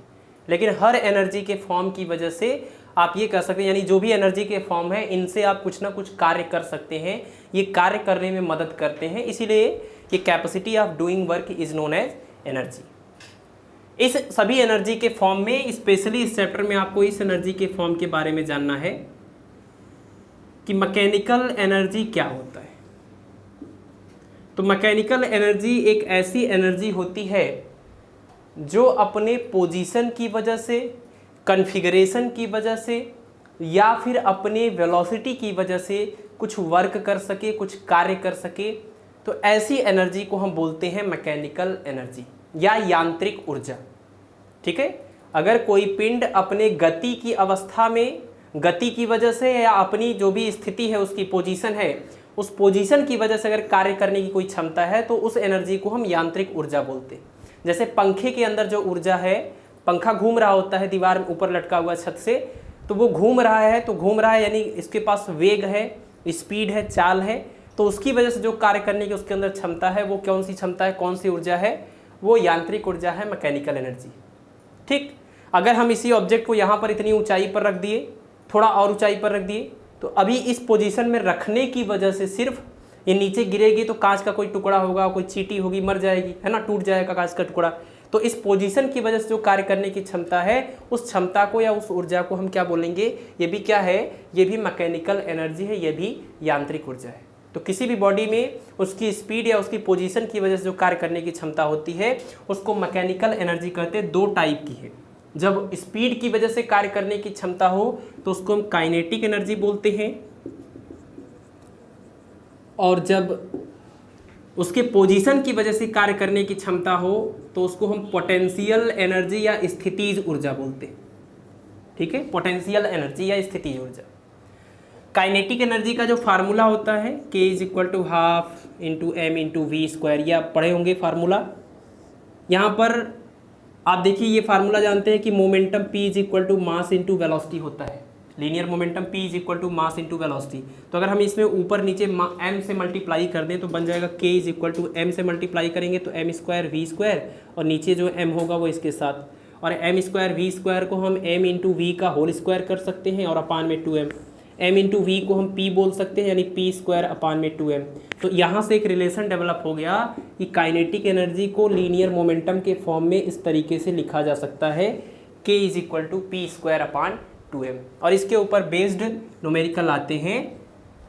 Speaker 1: लेकिन हर एनर्जी के फॉर्म की वजह से आप ये कह सकते हैं, यानी जो भी एनर्जी के फॉर्म है इनसे आप कुछ ना कुछ कार्य कर सकते हैं, ये कार्य करने में मदद करते हैं, इसीलिए ये capacity of doing work is known as energy. इस सभी एनर्जी के फॉर्म में, स्पेशली इस चैप्टर में आपको इस एनर्जी के फॉर्म के बारे में जानना है कि मैकेनिकल एनर्जी क्या होता है। तो मैकेनिकल एनर्जी एक ऐसी एनर्जी होती है जो अपने पोजीशन की वजह से, कॉन्फ़िगरेशन की वजह से या फिर अपने वेलोसिटी की वजह से कुछ वर्क कर सके, कुछ कार्य कर सके। तो ऐसी एनर्जी को हम बोलते हैं मैकेनिकल एनर्जी या यांत्रिक ऊर्जा। ठीक है, अगर कोई पिंड अपने गति की अवस्था में, गति की वजह से या अपनी जो भी स्थिति है, उसकी पोजीशन है, उस पोजीशन की वजह से अगर कार्य करने की कोई क्षमता है तो उस एनर्जी को हम यांत्रिक ऊर्जा बोलते हैं। जैसे पंखे के अंदर जो ऊर्जा है, पंखा घूम रहा होता है दीवार में ऊपर लटका हुआ छत से, तो वो घूम रहा है, तो घूम रहा है यानी इसके पास वेग है, स्पीड है, चाल है, तो उसकी वजह से जो कार्य करने की उसके अंदर क्षमता है, वो कौन सी क्षमता है, कौन सी ऊर्जा है, वो यांत्रिक ऊर्जा है, मैकेनिकल एनर्जी। ठीक, अगर हम इसी ऑब्जेक्ट को यहाँ पर इतनी ऊंचाई पर रख दिए, थोड़ा और ऊंचाई पर रख दिए, तो अभी इस पोजीशन में रखने की वजह से सिर्फ ये नीचे गिरेगी तो कांच का कोई टुकड़ा होगा, कोई चींटी होगी, मर जाएगी, है ना, टूट जाएगा कांच का टुकड़ा। तो इस पोजीशन की वजह से जो कार्य करने की क्षमता है, उस क्षमता को या उस ऊर्जा को हम क्या बोलेंगे, ये भी क्या है, ये भी मैकेनिकल एनर्जी है, ये भी यांत्रिक ऊर्जा है। तो किसी भी बॉडी में उसकी स्पीड या उसकी पोजीशन की वजह से जो कार्य करने की क्षमता होती है, उसको मैकेनिकल एनर्जी कहते हैं। दो टाइप की है। जब स्पीड की वजह से कार्य करने की क्षमता हो तो उसको हम काइनेटिक एनर्जी बोलते हैं, और जब उसके पोजीशन की वजह से कार्य करने की क्षमता हो तो उसको हम पोटेंशियल एनर्जी या स्थितिज ऊर्जा बोलते हैं। ठीक है, पोटेंशियल एनर्जी या स्थितिज ऊर्जा। काइनेटिक एनर्जी का जो फार्मूला होता है K = ½ × m × v², या पढ़े होंगे फार्मूला। यहाँ पर आप देखिए ये फार्मूला जानते हैं कि मोमेंटम P = मास × वेलोसिटी होता है। लीनियर मोमेंटम P = मास × वेलोसिटी। तो अगर हम इसमें ऊपर नीचे m से मल्टीप्लाई कर दें तो बन जाएगा K = m से मल्टीप्लाई करेंगे तो m² v², और नीचे जो m होगा वो इसके साथ, और m² v² को हम m × v का होल स्क्वायर कर सकते हैं और अपान में 2m। m × v को हम p बोल सकते हैं, यानी p² अपान में 2m। तो यहाँ से एक रिलेशन डेवलप हो गया कि काइनेटिक एनर्जी को लीनियर मोमेंटम के फॉर्म में इस तरीके से लिखा जा सकता है, K = p² अपान 2m। और इसके ऊपर बेस्ड न्यूमेरिकल आते हैं,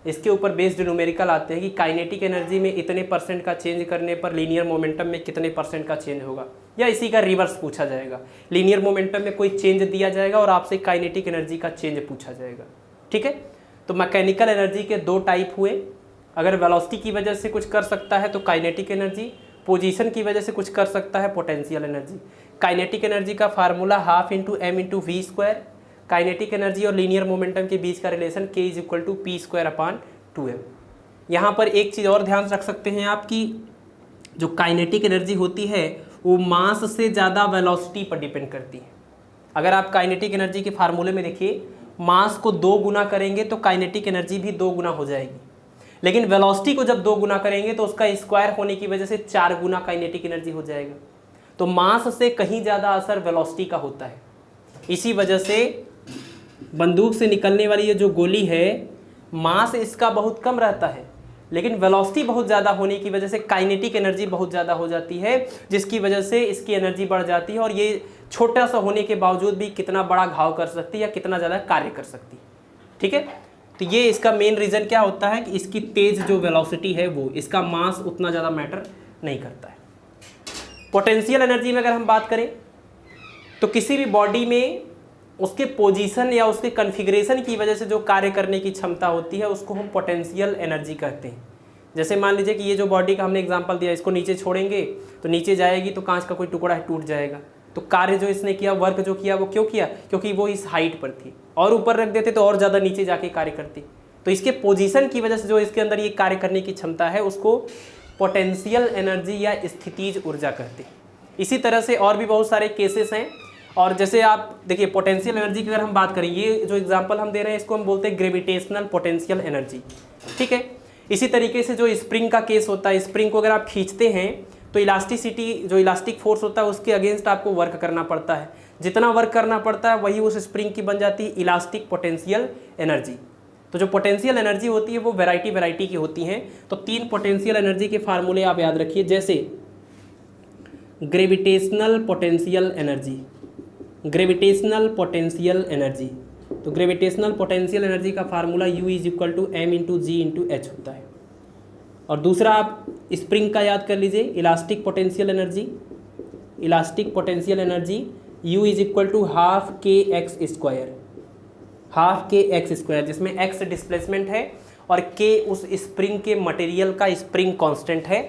Speaker 1: इसके ऊपर बेस्ड न्यूमेरिकल आते हैं कि काइनेटिक एनर्जी में इतने % का चेंज करने पर लीनियर मोमेंटम में कितने % का चेंज होगा, या इसी का रिवर्स पूछा जाएगा। लीनियर मोमेंटम में कोई चेंज दिया जाएगा और आपसे काइनेटिक एनर्जी का चेंज पूछा जाएगा। ठीक है, तो मैकेनिकल एनर्जी के दो टाइप हुए। अगर वेलोसिटी की वजह से कुछ कर सकता है तो काइनेटिक एनर्जी, पोजीशन की वजह से कुछ कर सकता है पोटेंशियल एनर्जी। काइनेटिक एनर्जी का formula ½ × m × v²। Kinetic energy और लीनियर मोमेंटम के बीच का रिलेशन K = p² अपान 2m। यहाँ पर एक चीज़ और ध्यान रख सकते हैं आप कि जो काइनेटिक एनर्जी होती है वो मास से ज़्यादा वेलोसिटी पर डिपेंड करती है। अगर आप काइनेटिक एनर्जी के फार्मूले में देखिए, मास को 2 गुना करेंगे तो काइनेटिक एनर्जी भी 2 गुना हो जाएगी, लेकिन वेलोसिटी को जब 2 गुना करेंगे तो उसका स्क्वायर होने की वजह से 4 गुना काइनेटिक एनर्जी हो जाएगा। तो मास से कहीं ज़्यादा असर वेलोसिटी का होता है। इसी वजह से बंदूक से निकलने वाली ये जो गोली है, मास इसका बहुत कम रहता है, लेकिन वेलोसिटी बहुत ज़्यादा होने की वजह से काइनेटिक एनर्जी बहुत ज़्यादा हो जाती है, जिसकी वजह से इसकी एनर्जी बढ़ जाती है, और ये छोटा सा होने के बावजूद भी कितना बड़ा घाव कर सकती है या कितना ज़्यादा कार्य कर सकती है। ठीक है, तो ये इसका मेन रीज़न क्या होता है कि इसकी तेज़ जो वेलोसिटी है वो, इसका मास उतना ज़्यादा मैटर नहीं करता है। पोटेंशियल एनर्जी में अगर हम बात करें तो किसी भी बॉडी में उसके पोजीशन या उसके कॉन्फ़िगरेशन की वजह से जो कार्य करने की क्षमता होती है उसको हम पोटेंशियल एनर्जी कहते हैं। जैसे मान लीजिए कि ये जो बॉडी का हमने एग्जांपल दिया, इसको नीचे छोड़ेंगे तो नीचे जाएगी तो कांच का कोई टुकड़ा है टूट जाएगा। तो कार्य जो इसने किया, वर्क जो किया, वो क्यों किया, क्योंकि वो इस हाइट पर थी, और ऊपर रख देते तो और ज़्यादा नीचे जाके कार्य करती। तो इसके पोजीशन की वजह से जो इसके अंदर ये कार्य करने की क्षमता है उसको पोटेंशियल एनर्जी या स्थितिज ऊर्जा कहते हैं। इसी तरह से और भी बहुत सारे केसेस हैं। और जैसे आप देखिए पोटेंशियल एनर्जी की अगर हम बात करें, ये जो एग्जांपल हम दे रहे हैं इसको हम बोलते हैं ग्रेविटेशनल पोटेंशियल एनर्जी। ठीक है, इसी तरीके से जो स्प्रिंग का केस होता है, स्प्रिंग को अगर आप खींचते हैं तो इलास्टिसिटी, जो इलास्टिक फोर्स होता है उसके अगेंस्ट आपको वर्क करना पड़ता है। जितना वर्क करना पड़ता है वही उस स्प्रिंग की बन जाती है इलास्टिक पोटेंशियल एनर्जी। तो जो पोटेंशियल एनर्जी होती है वो वैरायटी की होती हैं। तो 3 पोटेंशियल एनर्जी के फार्मूले आप याद रखिए, जैसे gravitational potential energy, gravitational potential energy, तो ग्रेविटेशनल पोटेंशियल एनर्जी का formula U is equal to M into G into H होता है। और दूसरा आप स्प्रिंग का याद कर लीजिए, elastic potential energy, elastic potential energy U is equal to half K X square, half K X square, जिसमें x डिस्प्लेसमेंट है और k उस स्प्रिंग के मटेरियल का स्प्रिंग कांस्टेंट है,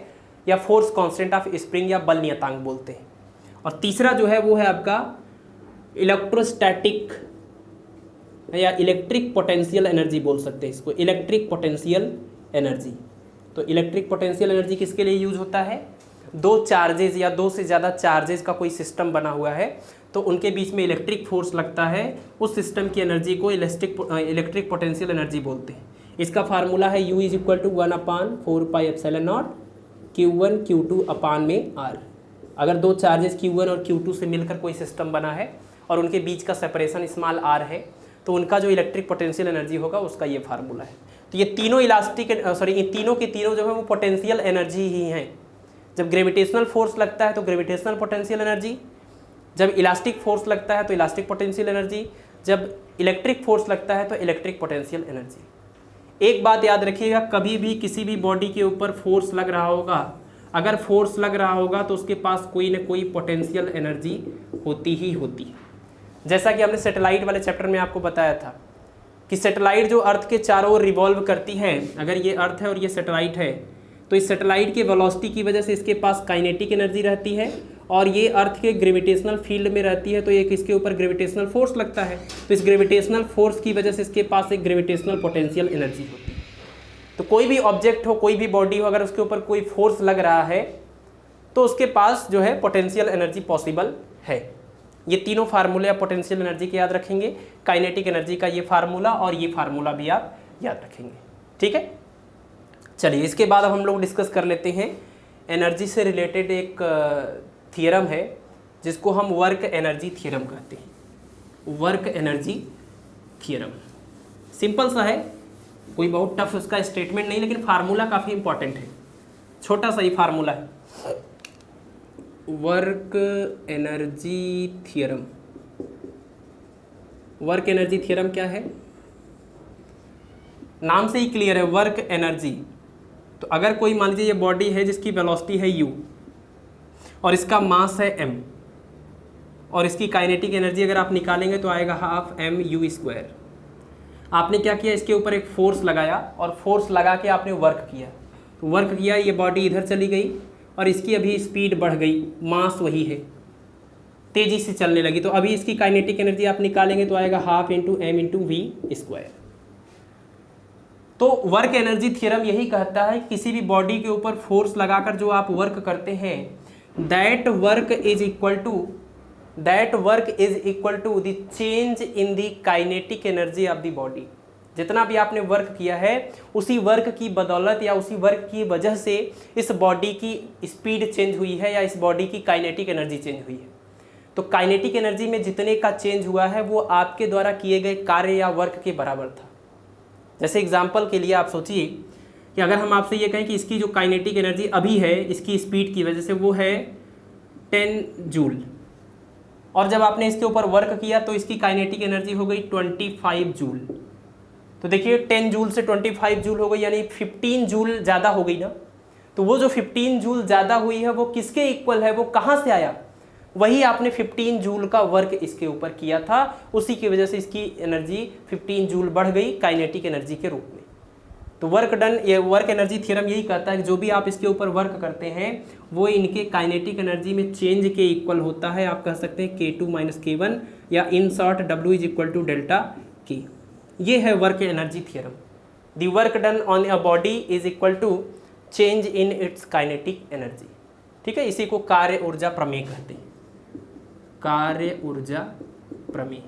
Speaker 1: या फोर्स कांस्टेंट ऑफ स्प्रिंग, या बल नियतांक बोलते हैं। और तीसरा जो है वो है आपका इलेक्ट्रोस्टैटिक या इलेक्ट्रिक पोटेंशियल एनर्जी बोल सकते हैं इसको, इलेक्ट्रिक पोटेंशियल एनर्जी। तो इलेक्ट्रिक पोटेंशियल एनर्जी किसके लिए यूज होता है? दो चार्जेज या दो से ज़्यादा चार्जेज का कोई सिस्टम बना हुआ है तो उनके बीच में इलेक्ट्रिक फोर्स लगता है, उस सिस्टम की एनर्जी को इलेक्ट्रिक पोटेंशियल एनर्जी बोलते हैं। इसका फार्मूला है U is equal to 1/4πε0 Q1 Q2 upon में R। अगर दो चार्जेस Q1 और Q2 से मिलकर कोई सिस्टम बना है और उनके बीच का सेपरेशन स्मॉल r है तो उनका जो इलेक्ट्रिक पोटेंशियल एनर्जी होगा उसका ये फार्मूला है। तो ये तीनों ये तीनों के तीनों जो है वो पोटेंशियल एनर्जी ही हैं। जब ग्रेविटेशनल फोर्स लगता है तो ग्रेविटेशनल पोटेंशियल एनर्जी, जब इलास्टिक फोर्स लगता है तो इलास्टिक पोटेंशियल एनर्जी, जब इलेक्ट्रिक फोर्स लगता है तो इलेक्ट्रिक पोटेंशियल एनर्जी। एक बात याद रखिएगा, कभी भी किसी भी बॉडी के ऊपर फोर्स लग रहा होगा, अगर फोर्स लग रहा होगा तो उसके पास कोई ना कोई पोटेंशियल एनर्जी होती ही होती है। जैसा कि हमने सैटेलाइट वाले चैप्टर में आपको बताया था कि सैटेलाइट जो अर्थ के चारों ओर रिवॉल्व करती है, अगर ये अर्थ है और ये सैटेलाइट है तो इस सैटेलाइट के वेलोसिटी की वजह से इसके पास काइनेटिक एनर्जी रहती है और ये अर्थ के ग्रेविटेशनल फील्ड में रहती है, तो एक इसके ऊपर ग्रेविटेशनल फोर्स लगता है, तो इस ग्रेविटेशनल फोर्स की वजह से इसके पास एक ग्रेविटेशनल पोटेंशियल एनर्जी होती है। तो कोई भी ऑब्जेक्ट हो, कोई भी बॉडी हो, अगर उसके ऊपर कोई फोर्स लग रहा है तो उसके पास जो है पोटेंशियल एनर्जी पॉसिबल है। ये तीनों फार्मूले आप पोटेंशियल एनर्जी के याद रखेंगे, काइनेटिक एनर्जी का ये फार्मूला और ये फार्मूला भी आप याद रखेंगे। ठीक है, चलिए इसके बाद अब हम लोग डिस्कस कर लेते हैं एनर्जी से रिलेटेड एक थियरम है जिसको हम वर्क एनर्जी थियरम कहते हैं। वर्क एनर्जी थियरम सिंपल सा है, कोई बहुत टफ उसका स्टेटमेंट नहीं, लेकिन फार्मूला काफ़ी इंपॉर्टेंट है, छोटा सा ही फार्मूला है। Work energy theorem, work energy theorem क्या है? नाम से ही क्लियर है, वर्क एनर्जी। तो अगर कोई मान लीजिए ये बॉडी है जिसकी वेलोसिटी है u और इसका मास है m और इसकी काइनेटिक एनर्जी अगर आप निकालेंगे तो आएगा हाफ m(u²). आपने क्या किया, इसके ऊपर एक फोर्स लगाया और फोर्स लगा के आपने वर्क किया, तो वर्क किया, ये बॉडी इधर चली गई और इसकी अभी स्पीड बढ़ गई, मास वही है, तेज़ी से चलने लगी, तो अभी इसकी काइनेटिक एनर्जी आप निकालेंगे तो आएगा half into M into v²। तो वर्क एनर्जी थ्योरम यही कहता है किसी भी बॉडी के ऊपर फोर्स लगाकर जो आप वर्क करते हैं, that work is equal to the change in the kinetic energy of the body. जितना भी आपने वर्क किया है उसी वर्क की बदौलत या उसी वर्क की वजह से इस बॉडी की स्पीड चेंज हुई है या इस बॉडी की काइनेटिक एनर्जी चेंज हुई है। तो काइनेटिक एनर्जी में जितने का चेंज हुआ है वो आपके द्वारा किए गए कार्य या वर्क के बराबर था। जैसे एग्जाम्पल के लिए आप सोचिए कि अगर हम आपसे ये कहें कि इसकी जो काइनेटिक एनर्जी अभी है इसकी स्पीड की वजह से वो है 10 जूल, और जब आपने इसके ऊपर वर्क किया तो इसकी काइनेटिक एनर्जी हो गई 25 जूल। तो देखिए 10 जूल से 25 जूल हो गई, यानी 15 जूल ज़्यादा हो गई ना। तो वो जो 15 जूल ज़्यादा हुई है वो किसके इक्वल है, वो कहाँ से आया? वही आपने 15 जूल का वर्क इसके ऊपर किया था, उसी की वजह से इसकी एनर्जी 15 जूल बढ़ गई काइनेटिक एनर्जी के रूप में। तो वर्क डन, ये वर्क एनर्जी थ्योरम यही कहता है कि जो भी आप इसके ऊपर वर्क करते हैं वो इनके काइनेटिक एनर्जी में चेंज के इक्वल होता है। आप कह सकते हैं K2 - K1 या in short W is equal to delta K। ये है work energy theorem. The work done on a body is equal to change in its kinetic energy. ठीक है, इसी को कार्य ऊर्जा प्रमेय कहते हैं, कार्य ऊर्जा प्रमेय।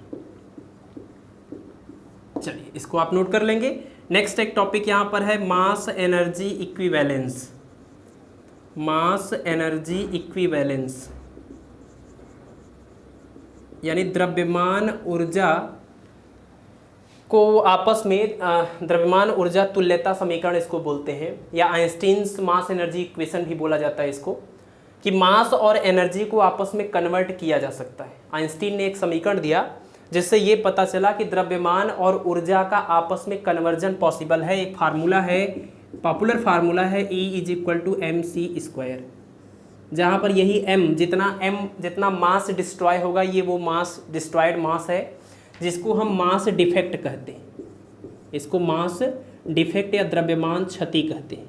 Speaker 1: चलिए इसको आप नोट कर लेंगे। नेक्स्ट एक टॉपिक यहाँ पर है mass energy equivalence. Mass energy equivalence यानी द्रव्यमान ऊर्जा को आपस में द्रव्यमान ऊर्जा तुल्यता समीकरण इसको बोलते हैं, या आइंस्टीन्स मास एनर्जी इक्वेशन भी बोला जाता है इसको, कि मास और एनर्जी को आपस में कन्वर्ट किया जा सकता है। आइंस्टीन ने एक समीकरण दिया जिससे ये पता चला कि द्रव्यमान और ऊर्जा का आपस में कन्वर्जन पॉसिबल है। एक फार्मूला है, पॉपुलर फार्मूला है E = mc², जहाँ पर यही जितना मास डिस्ट्रॉय होगा, ये वो मास डिस्ट्रॉयड मास है जिसको हम मास डिफेक्ट कहते हैं। इसको मास डिफेक्ट या द्रव्यमान क्षति कहते हैं।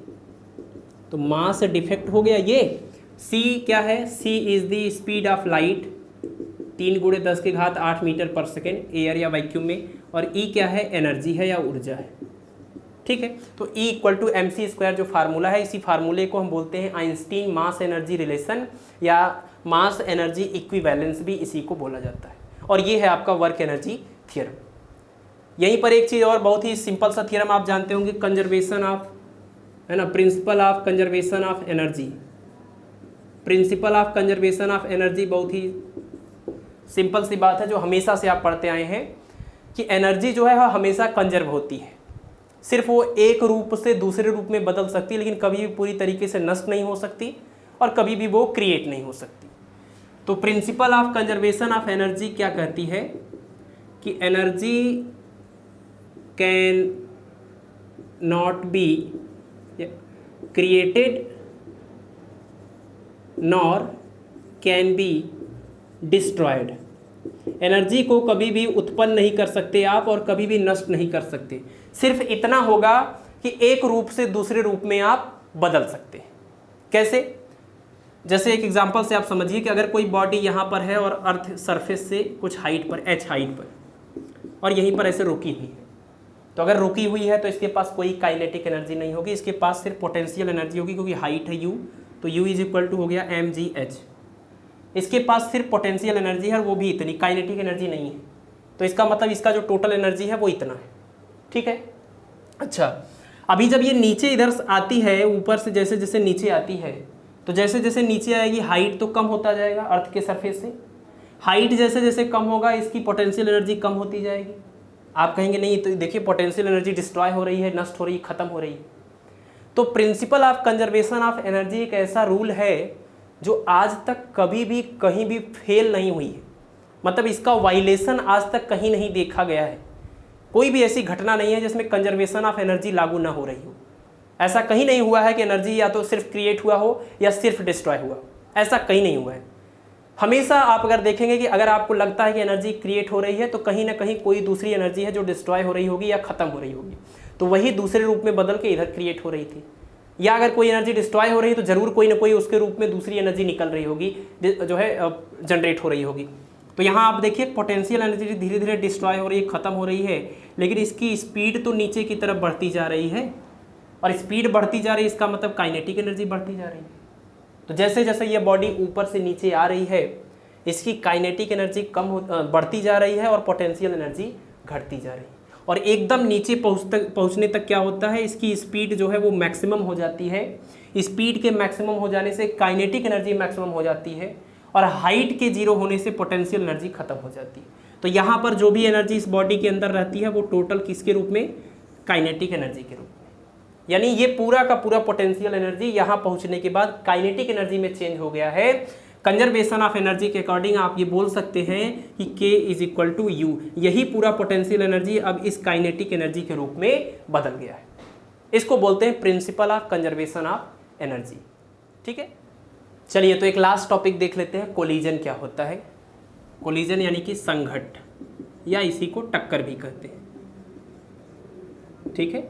Speaker 1: तो मास डिफेक्ट हो गया ये। c क्या है? c is the speed of light 3 × 10⁸ metre per second air या वैक्यूम में, और E क्या है? एनर्जी है या ऊर्जा है। ठीक है, तो E = mc² जो फार्मूला है, इसी फार्मूले को हम बोलते हैं आइंस्टीन मास एनर्जी रिलेशन या मास एनर्जी इक्विवेलेंस, भी इसी को बोला जाता है। और ये है आपका वर्क एनर्जी थियरम। यहीं पर एक चीज़ और बहुत ही सिंपल सा थियरम आप जानते होंगे, कंजर्वेशन ऑफ, है ना, principle of conservation of energy. Principle of conservation of energy बहुत ही सिंपल सी बात है जो हमेशा से आप पढ़ते आए हैं कि एनर्जी जो है वह हमेशा कंजर्व होती है। सिर्फ वो एक रूप से दूसरे रूप में बदल सकती है, लेकिन कभी भी पूरी तरीके से नष्ट नहीं हो सकती और कभी भी वो क्रिएट नहीं हो सकती। तो principle of conservation of energy क्या कहती है कि energy can not be created nor can be destroyed. Energy को कभी भी उत्पन्न नहीं कर सकते आप और कभी भी नष्ट नहीं कर सकते। सिर्फ इतना होगा कि एक रूप से दूसरे रूप में आप बदल सकते हैं। कैसे? जैसे एक एग्जांपल से आप समझिए कि अगर कोई बॉडी यहाँ पर है और अर्थ सरफेस से कुछ हाइट पर, h हाइट पर, और यहीं पर ऐसे रुकी हुई है, तो अगर रुकी हुई है तो इसके पास कोई काइनेटिक एनर्जी नहीं होगी, इसके पास सिर्फ पोटेंशियल एनर्जी होगी, क्योंकि हाइट है u, तो u = हो गया mgh। इसके पास सिर्फ पोटेंशियल एनर्जी है और वो भी इतनी, काइनेटिक एनर्जी नहीं है। तो इसका मतलब इसका जो टोटल एनर्जी है वो इतना है। ठीक है, अच्छा, अभी जब ये नीचे इधर आती है, ऊपर से जैसे जैसे नीचे आती है, तो जैसे जैसे नीचे आएगी हाइट तो कम होता जाएगा अर्थ के सरफेस से। हाइट जैसे जैसे कम होगा इसकी पोटेंशियल एनर्जी कम होती जाएगी। आप कहेंगे नहीं, तो देखिए पोटेंशियल एनर्जी डिस्ट्रॉय हो रही है, नष्ट हो रही है, खत्म हो रही है। तो principle of conservation of energy एक ऐसा रूल है जो आज तक कभी भी कहीं भी फेल नहीं हुई है। मतलब इसका वायलेशन आज तक कहीं नहीं देखा गया है। कोई भी ऐसी घटना नहीं है जिसमें कंजर्वेशन ऑफ एनर्जी लागू ना हो रही हो। ऐसा कहीं नहीं हुआ है कि एनर्जी या तो सिर्फ क्रिएट हुआ हो या सिर्फ डिस्ट्रॉय हुआ, ऐसा कहीं नहीं हुआ है। हमेशा आप अगर देखेंगे कि अगर आपको लगता है कि एनर्जी क्रिएट हो रही है, तो कहीं ना कहीं कोई दूसरी एनर्जी है जो डिस्ट्रॉय हो रही होगी या खत्म हो रही होगी, तो वही दूसरे रूप में बदल के इधर क्रिएट हो रही थी। या अगर कोई एनर्जी डिस्ट्रॉय हो रही है तो जरूर कोई ना कोई उसके रूप में दूसरी एनर्जी निकल रही होगी, जो है जनरेट हो रही होगी। तो यहाँ आप देखिए पोटेंशियल एनर्जी धीरे धीरे डिस्ट्रॉय हो रही है, खत्म हो रही है, लेकिन इसकी स्पीड तो नीचे की तरफ बढ़ती जा रही है, और स्पीड बढ़ती जा रही है इसका मतलब काइनेटिक एनर्जी बढ़ती जा रही है। तो जैसे जैसे ये बॉडी ऊपर से नीचे आ रही है, इसकी काइनेटिक एनर्जी बढ़ती जा रही है और पोटेंशियल एनर्जी घटती जा रही है, और एकदम नीचे पहुँचने तक क्या होता है, इसकी स्पीड जो है वो मैक्सिमम हो जाती है। स्पीड के मैक्सिमम हो जाने से काइनेटिक एनर्जी मैक्सिमम हो जाती है, और हाइट के 0 होने से पोटेंशियल एनर्जी खत्म हो जाती है। तो यहाँ पर जो भी एनर्जी इस बॉडी के अंदर रहती है वो टोटल किसके रूप में? काइनेटिक एनर्जी के रूप में। यानी ये पूरा का पूरा पोटेंशियल एनर्जी यहाँ पहुँचने के बाद काइनेटिक एनर्जी में चेंज हो गया है। कंजर्वेशन ऑफ एनर्जी के अकॉर्डिंग आप ये बोल सकते हैं कि K = U, यही पूरा पोटेंशियल एनर्जी अब इस काइनेटिक एनर्जी के रूप में बदल गया है। इसको बोलते हैं principle of conservation of energy. ठीक है, चलिए तो एक लास्ट टॉपिक देख लेते हैं, कोलिजन क्या होता है। कोलिजन यानी कि संघट, या इसी को टक्कर भी कहते हैं। ठीक है,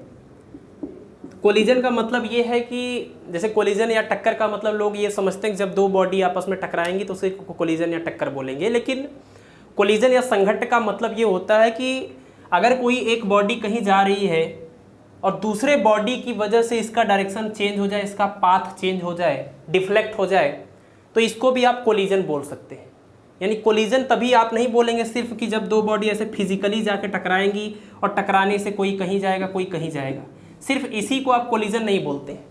Speaker 1: कोलिजन का मतलब ये है कि जैसे कोलिजन या टक्कर का मतलब लोग ये समझते हैं कि जब दो बॉडी आपस में टकराएंगी तो उसे कोलिजन या टक्कर बोलेंगे, लेकिन कोलिजन या संघट का मतलब ये होता है कि अगर कोई एक बॉडी कहीं जा रही है और दूसरे बॉडी की वजह से इसका डायरेक्शन चेंज हो जाए, इसका पाथ चेंज हो जाए, डिफ्लेक्ट हो जाए, तो इसको भी आप कोलिजन बोल सकते हैं। यानी कोलिजन तभी आप नहीं बोलेंगे सिर्फ कि जब दो बॉडी ऐसे फिजिकली जाके टकराएंगी और टकराने से कोई कहीं जाएगा कोई कहीं जाएगा, सिर्फ इसी को आप कोलिजन नहीं बोलते हैं।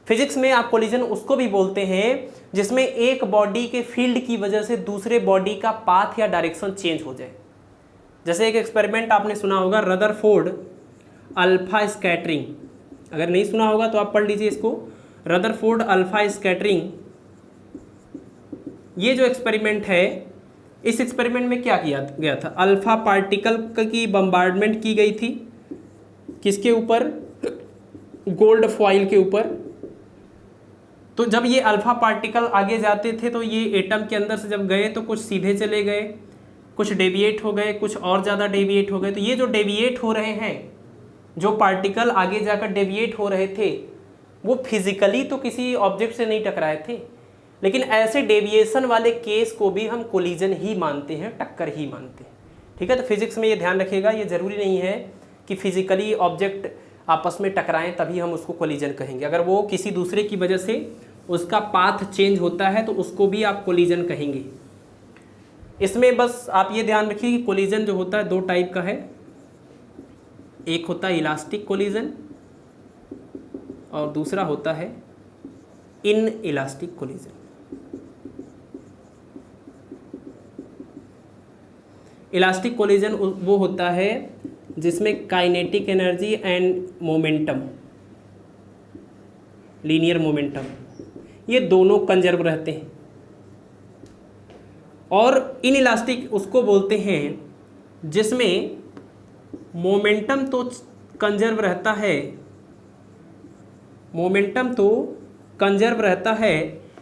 Speaker 1: फिजिक्स में आप कोलिजन उसको भी बोलते हैं जिसमें एक बॉडी के फील्ड की वजह से दूसरे बॉडी का पाथ या डायरेक्शन चेंज हो जाए। जैसे एक एक्सपेरिमेंट आपने सुना होगा, रदरफोर्ड अल्फा स्कैटरिंग। अगर नहीं सुना होगा तो आप पढ़ लीजिए इसको, रदरफोर्ड अल्फा स्कैटरिंग। ये जो एक्सपेरिमेंट है इस एक्सपेरिमेंट में क्या किया गया था, अल्फा पार्टिकल की बम्बार्डमेंट की गई थी, किसके ऊपर, गोल्ड फॉइल के ऊपर। तो जब ये अल्फा पार्टिकल आगे जाते थे तो ये एटम के अंदर से जब गए तो कुछ सीधे चले गए, कुछ डेविएट हो गए, कुछ और ज़्यादा डेविएट हो गए। तो ये जो डेविएट हो रहे हैं, जो पार्टिकल आगे जाकर डेविएट हो रहे थे, वो फिजिकली तो किसी ऑब्जेक्ट से नहीं टकराए थे, लेकिन ऐसे डेविएशन वाले केस को भी हम कोलिजन ही मानते हैं, टक्कर ही मानते हैं। ठीक है, तो फिजिक्स में ये ध्यान रखिएगा, ये ज़रूरी नहीं है कि फिजिकली ऑब्जेक्ट आपस में टकराएं तभी हम उसको कोलिजन कहेंगे। अगर वो किसी दूसरे की वजह से उसका पाथ चेंज होता है तो उसको भी आप कोलिजन कहेंगे। इसमें बस आप ये ध्यान रखिए कि कोलिजन जो होता है दो टाइप का है, एक होता है इलास्टिक कोलिजन और दूसरा होता है in elastic collision. Elastic collision वो होता है जिसमें kinetic energy and momentum, linear momentum, ये दोनों कंजर्व रहते हैं। और इन इलास्टिक उसको बोलते हैं जिसमें मोमेंटम तो कंजर्व रहता है, मोमेंटम तो कंजर्व रहता है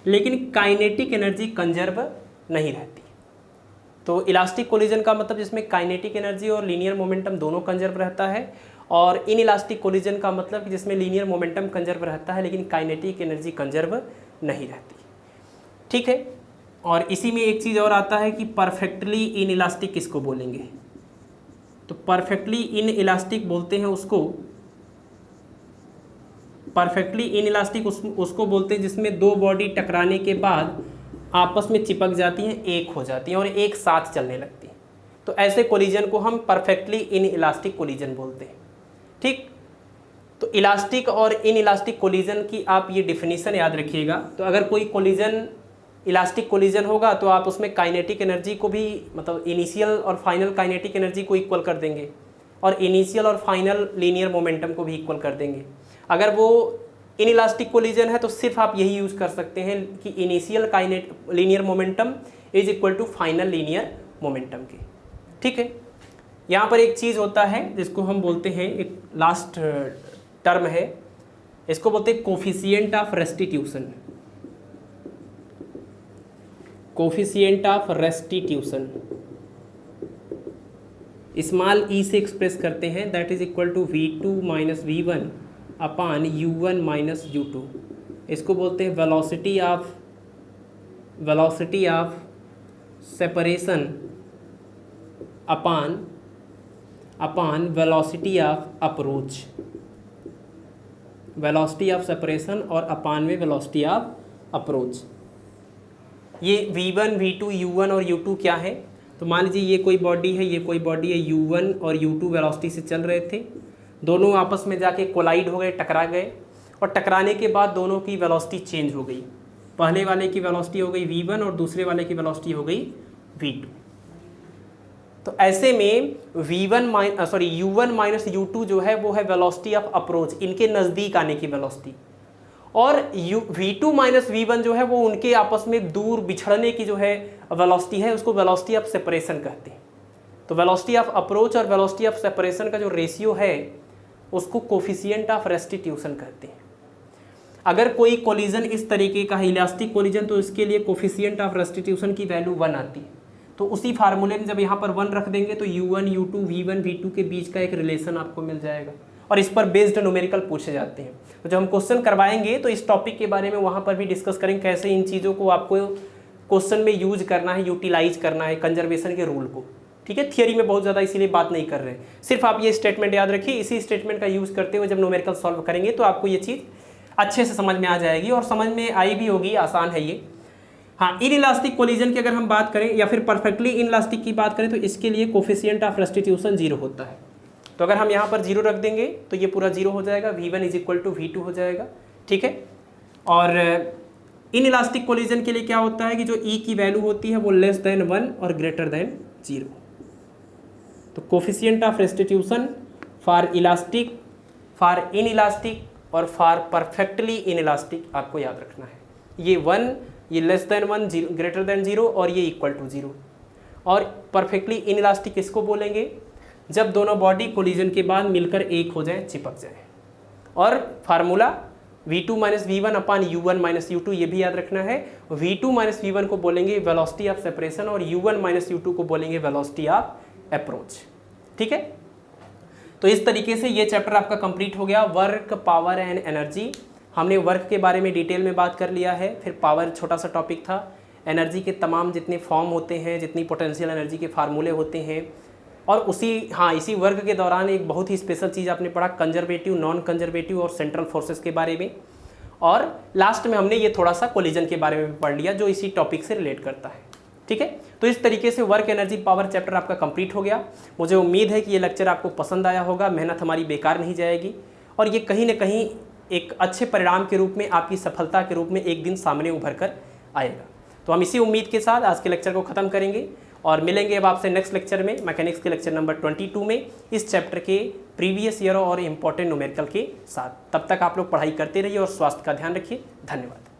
Speaker 1: लेकिन काइनेटिक एनर्जी कंजर्व नहीं रहती। तो इलास्टिक कोलिजन का मतलब जिसमें काइनेटिक एनर्जी और लीनियर मोमेंटम दोनों कंजर्व रहता है, और इन इलास्टिक कोलिजन का मतलब जिसमें लीनियर मोमेंटम कंजर्व रहता है लेकिन काइनेटिक एनर्जी कंजर्व नहीं रहती। ठीक है, और इसी में एक चीज़ और आता है कि परफेक्टली इन इलास्टिक किसको बोलेंगे, तो परफेक्टली इन इलास्टिक बोलते हैं उसको, परफेक्टली इन इलास्टिक उसको बोलते हैं जिसमें दो बॉडी टकराने के बाद आपस में चिपक जाती हैं, एक हो जाती हैं और एक साथ चलने लगती हैं। तो ऐसे कोलिजन को हम परफेक्टली इन इलास्टिक कोलिजन बोलते हैं। ठीक, तो इलास्टिक और इन इलास्टिक कोलिजन की आप ये डिफिनीशन याद रखिएगा। तो अगर कोई कोलिजन इलास्टिक कोलिजन होगा तो आप उसमें काइनेटिक एनर्जी को भी, मतलब इनिशियल और फाइनल काइनेटिक एनर्जी को इक्वल कर देंगे और इनिशियल और फाइनल लीनियर मोमेंटम को भी इक्वल कर देंगे। अगर वो इन इलास्टिक कोलिजन है तो सिर्फ आप यही यूज़ कर सकते हैं कि initial linear momentum is equal to final linear momentum के। ठीक है, यहाँ पर एक चीज़ होता है जिसको हम बोलते हैं, एक लास्ट टर्म है, इसको बोलते हैं coefficient of restitution. Coefficient of restitution small E से एक्सप्रेस करते हैं, that is equal to V2 minus V1 upon U1 minus U2। इसको बोलते हैं velocity of separation upon velocity of approach, velocity of separation और अपान में velocity of approach. ये V1, V2, U1 और U2 क्या है, तो मान लीजिए ये कोई बॉडी है, ये कोई बॉडी है, U1 और U2 वेलोसिटी से चल रहे थे, दोनों आपस में जाके कोलाइड हो गए, टकरा गए, और टकराने के बाद दोनों की वेलोसिटी चेंज हो गई। पहले वाले की वेलोसिटी हो गई V1 और दूसरे वाले की वेलोसिटी हो गई V2। तो ऐसे में U1 माइनस U2 जो है वो है वेलोसिटी ऑफ अप्रोच, इनके नज़दीक आने की वेलोसिटी, और V2 माइनस V1 जो है वो उनके आपस में दूर बिछड़ने की जो है वेलोसिटी है, उसको वेलोसिटी ऑफ सेपरेशन कहते हैं। तो वेलोसिटी ऑफ अप्रोच और वेलोसिटी ऑफ सेपरेशन का जो रेशियो है उसको कोफिशिएंट ऑफ रेस्टिट्यूशन कहते हैं। अगर कोई कोलिजन इस तरीके का है, इलास्टिक कोलिजन, तो इसके लिए कोफिशिएंट ऑफ रेस्टिट्यूशन की वैल्यू 1 आती है। तो उसी फार्मूले में जब यहाँ पर 1 रख देंगे तो U1, U2, V1, V2 के बीच का एक रिलेशन आपको मिल जाएगा, और इस पर बेस्ड न्यूमेरिकल पूछे जाते हैं। तो जब हम क्वेश्चन करवाएंगे तो इस टॉपिक के बारे में वहाँ पर भी डिस्कस करेंगे, कैसे इन चीज़ों को आपको क्वेश्चन में यूज करना है, यूटिलाइज करना है कंजर्वेशन के रूल को। ठीक है, थियरी में बहुत ज़्यादा इसीलिए बात नहीं कर रहे हैं, सिर्फ आप ये स्टेटमेंट याद रखिए। इसी स्टेटमेंट का यूज़ करते हुए जब न्यूमेरिकल सॉल्व करेंगे तो आपको ये चीज़ अच्छे से समझ में आ जाएगी, और समझ में आई भी होगी, आसान है ये। हाँ, इन इलास्टिक कोलिजन की अगर हम बात करें या फिर परफेक्टली इन इलास्टिक की बात करें तो इसके लिए कोफिशिएंट ऑफ रेस्टिट्यूशन 0 होता है। तो अगर हम यहाँ पर 0 रख देंगे तो ये पूरा 0 हो जाएगा, V1 is equal to V2 हो जाएगा। ठीक है, और इन इलास्टिक कोलिजन के लिए क्या होता है कि जो E की वैल्यू होती है वो लेस देन 1 और ग्रेटर देन 0। तो coefficient of restitution for elastic, for in elastic और फॉर परफेक्टली इन इलास्टिक आपको याद रखना है। ये 1, ये लेस देन 1, ग्रेटर देन 0 और ये इक्वल टू 0। और परफेक्टली इनइलास्टिक किसको बोलेंगे? जब दोनों बॉडी कोलिजन के बाद मिलकर एक हो जाए, चिपक जाए। और formula v2 minus v1 upon u1 minus u2, ये भी याद रखना है। v2 माइनस v1 को बोलेंगे वेलोसिटी ऑफ सेपरेशन और u1 माइनस u2 को बोलेंगे वेलोसिटी ऑफ अप्रोच। ठीक है, तो इस तरीके से ये चैप्टर आपका कंप्लीट हो गया। वर्क, पावर एंड एनर्जी, हमने वर्क के बारे में डिटेल में बात कर लिया है। फिर पावर छोटा सा टॉपिक था, एनर्जी के तमाम जितने फॉर्म होते हैं, जितनी पोटेंशियल एनर्जी के फार्मूले होते हैं, और इसी वर्क के दौरान एक बहुत ही स्पेशल चीज़ आपने पढ़ा, कंजर्वेटिव, नॉन कंजर्वेटिव और सेंट्रल फोर्सेस के बारे में। और लास्ट में हमने ये थोड़ा सा कोलिजन के बारे में भी पढ़ लिया जो इसी टॉपिक से रिलेट करता है। ठीक है, तो इस तरीके से वर्क, एनर्जी, पावर चैप्टर आपका कंप्लीट हो गया। मुझे उम्मीद है कि ये लेक्चर आपको पसंद आया होगा, मेहनत हमारी बेकार नहीं जाएगी और ये कहीं ना कहीं एक अच्छे परिणाम के रूप में, आपकी सफलता के रूप में एक दिन सामने उभर कर आएगा। तो हम इसी उम्मीद के साथ आज के लेक्चर को ख़त्म करेंगे और मिलेंगे अब आपसे नेक्स्ट लेक्चर में, मैकेनिक्स के लेक्चर नंबर 22 में, इस चैप्टर के प्रीवियस ईयर और इम्पोर्टेंट न्यूमेरिकल के साथ। तब तक आप लोग पढ़ाई करते रहिए और स्वास्थ्य का ध्यान रखिए। धन्यवाद।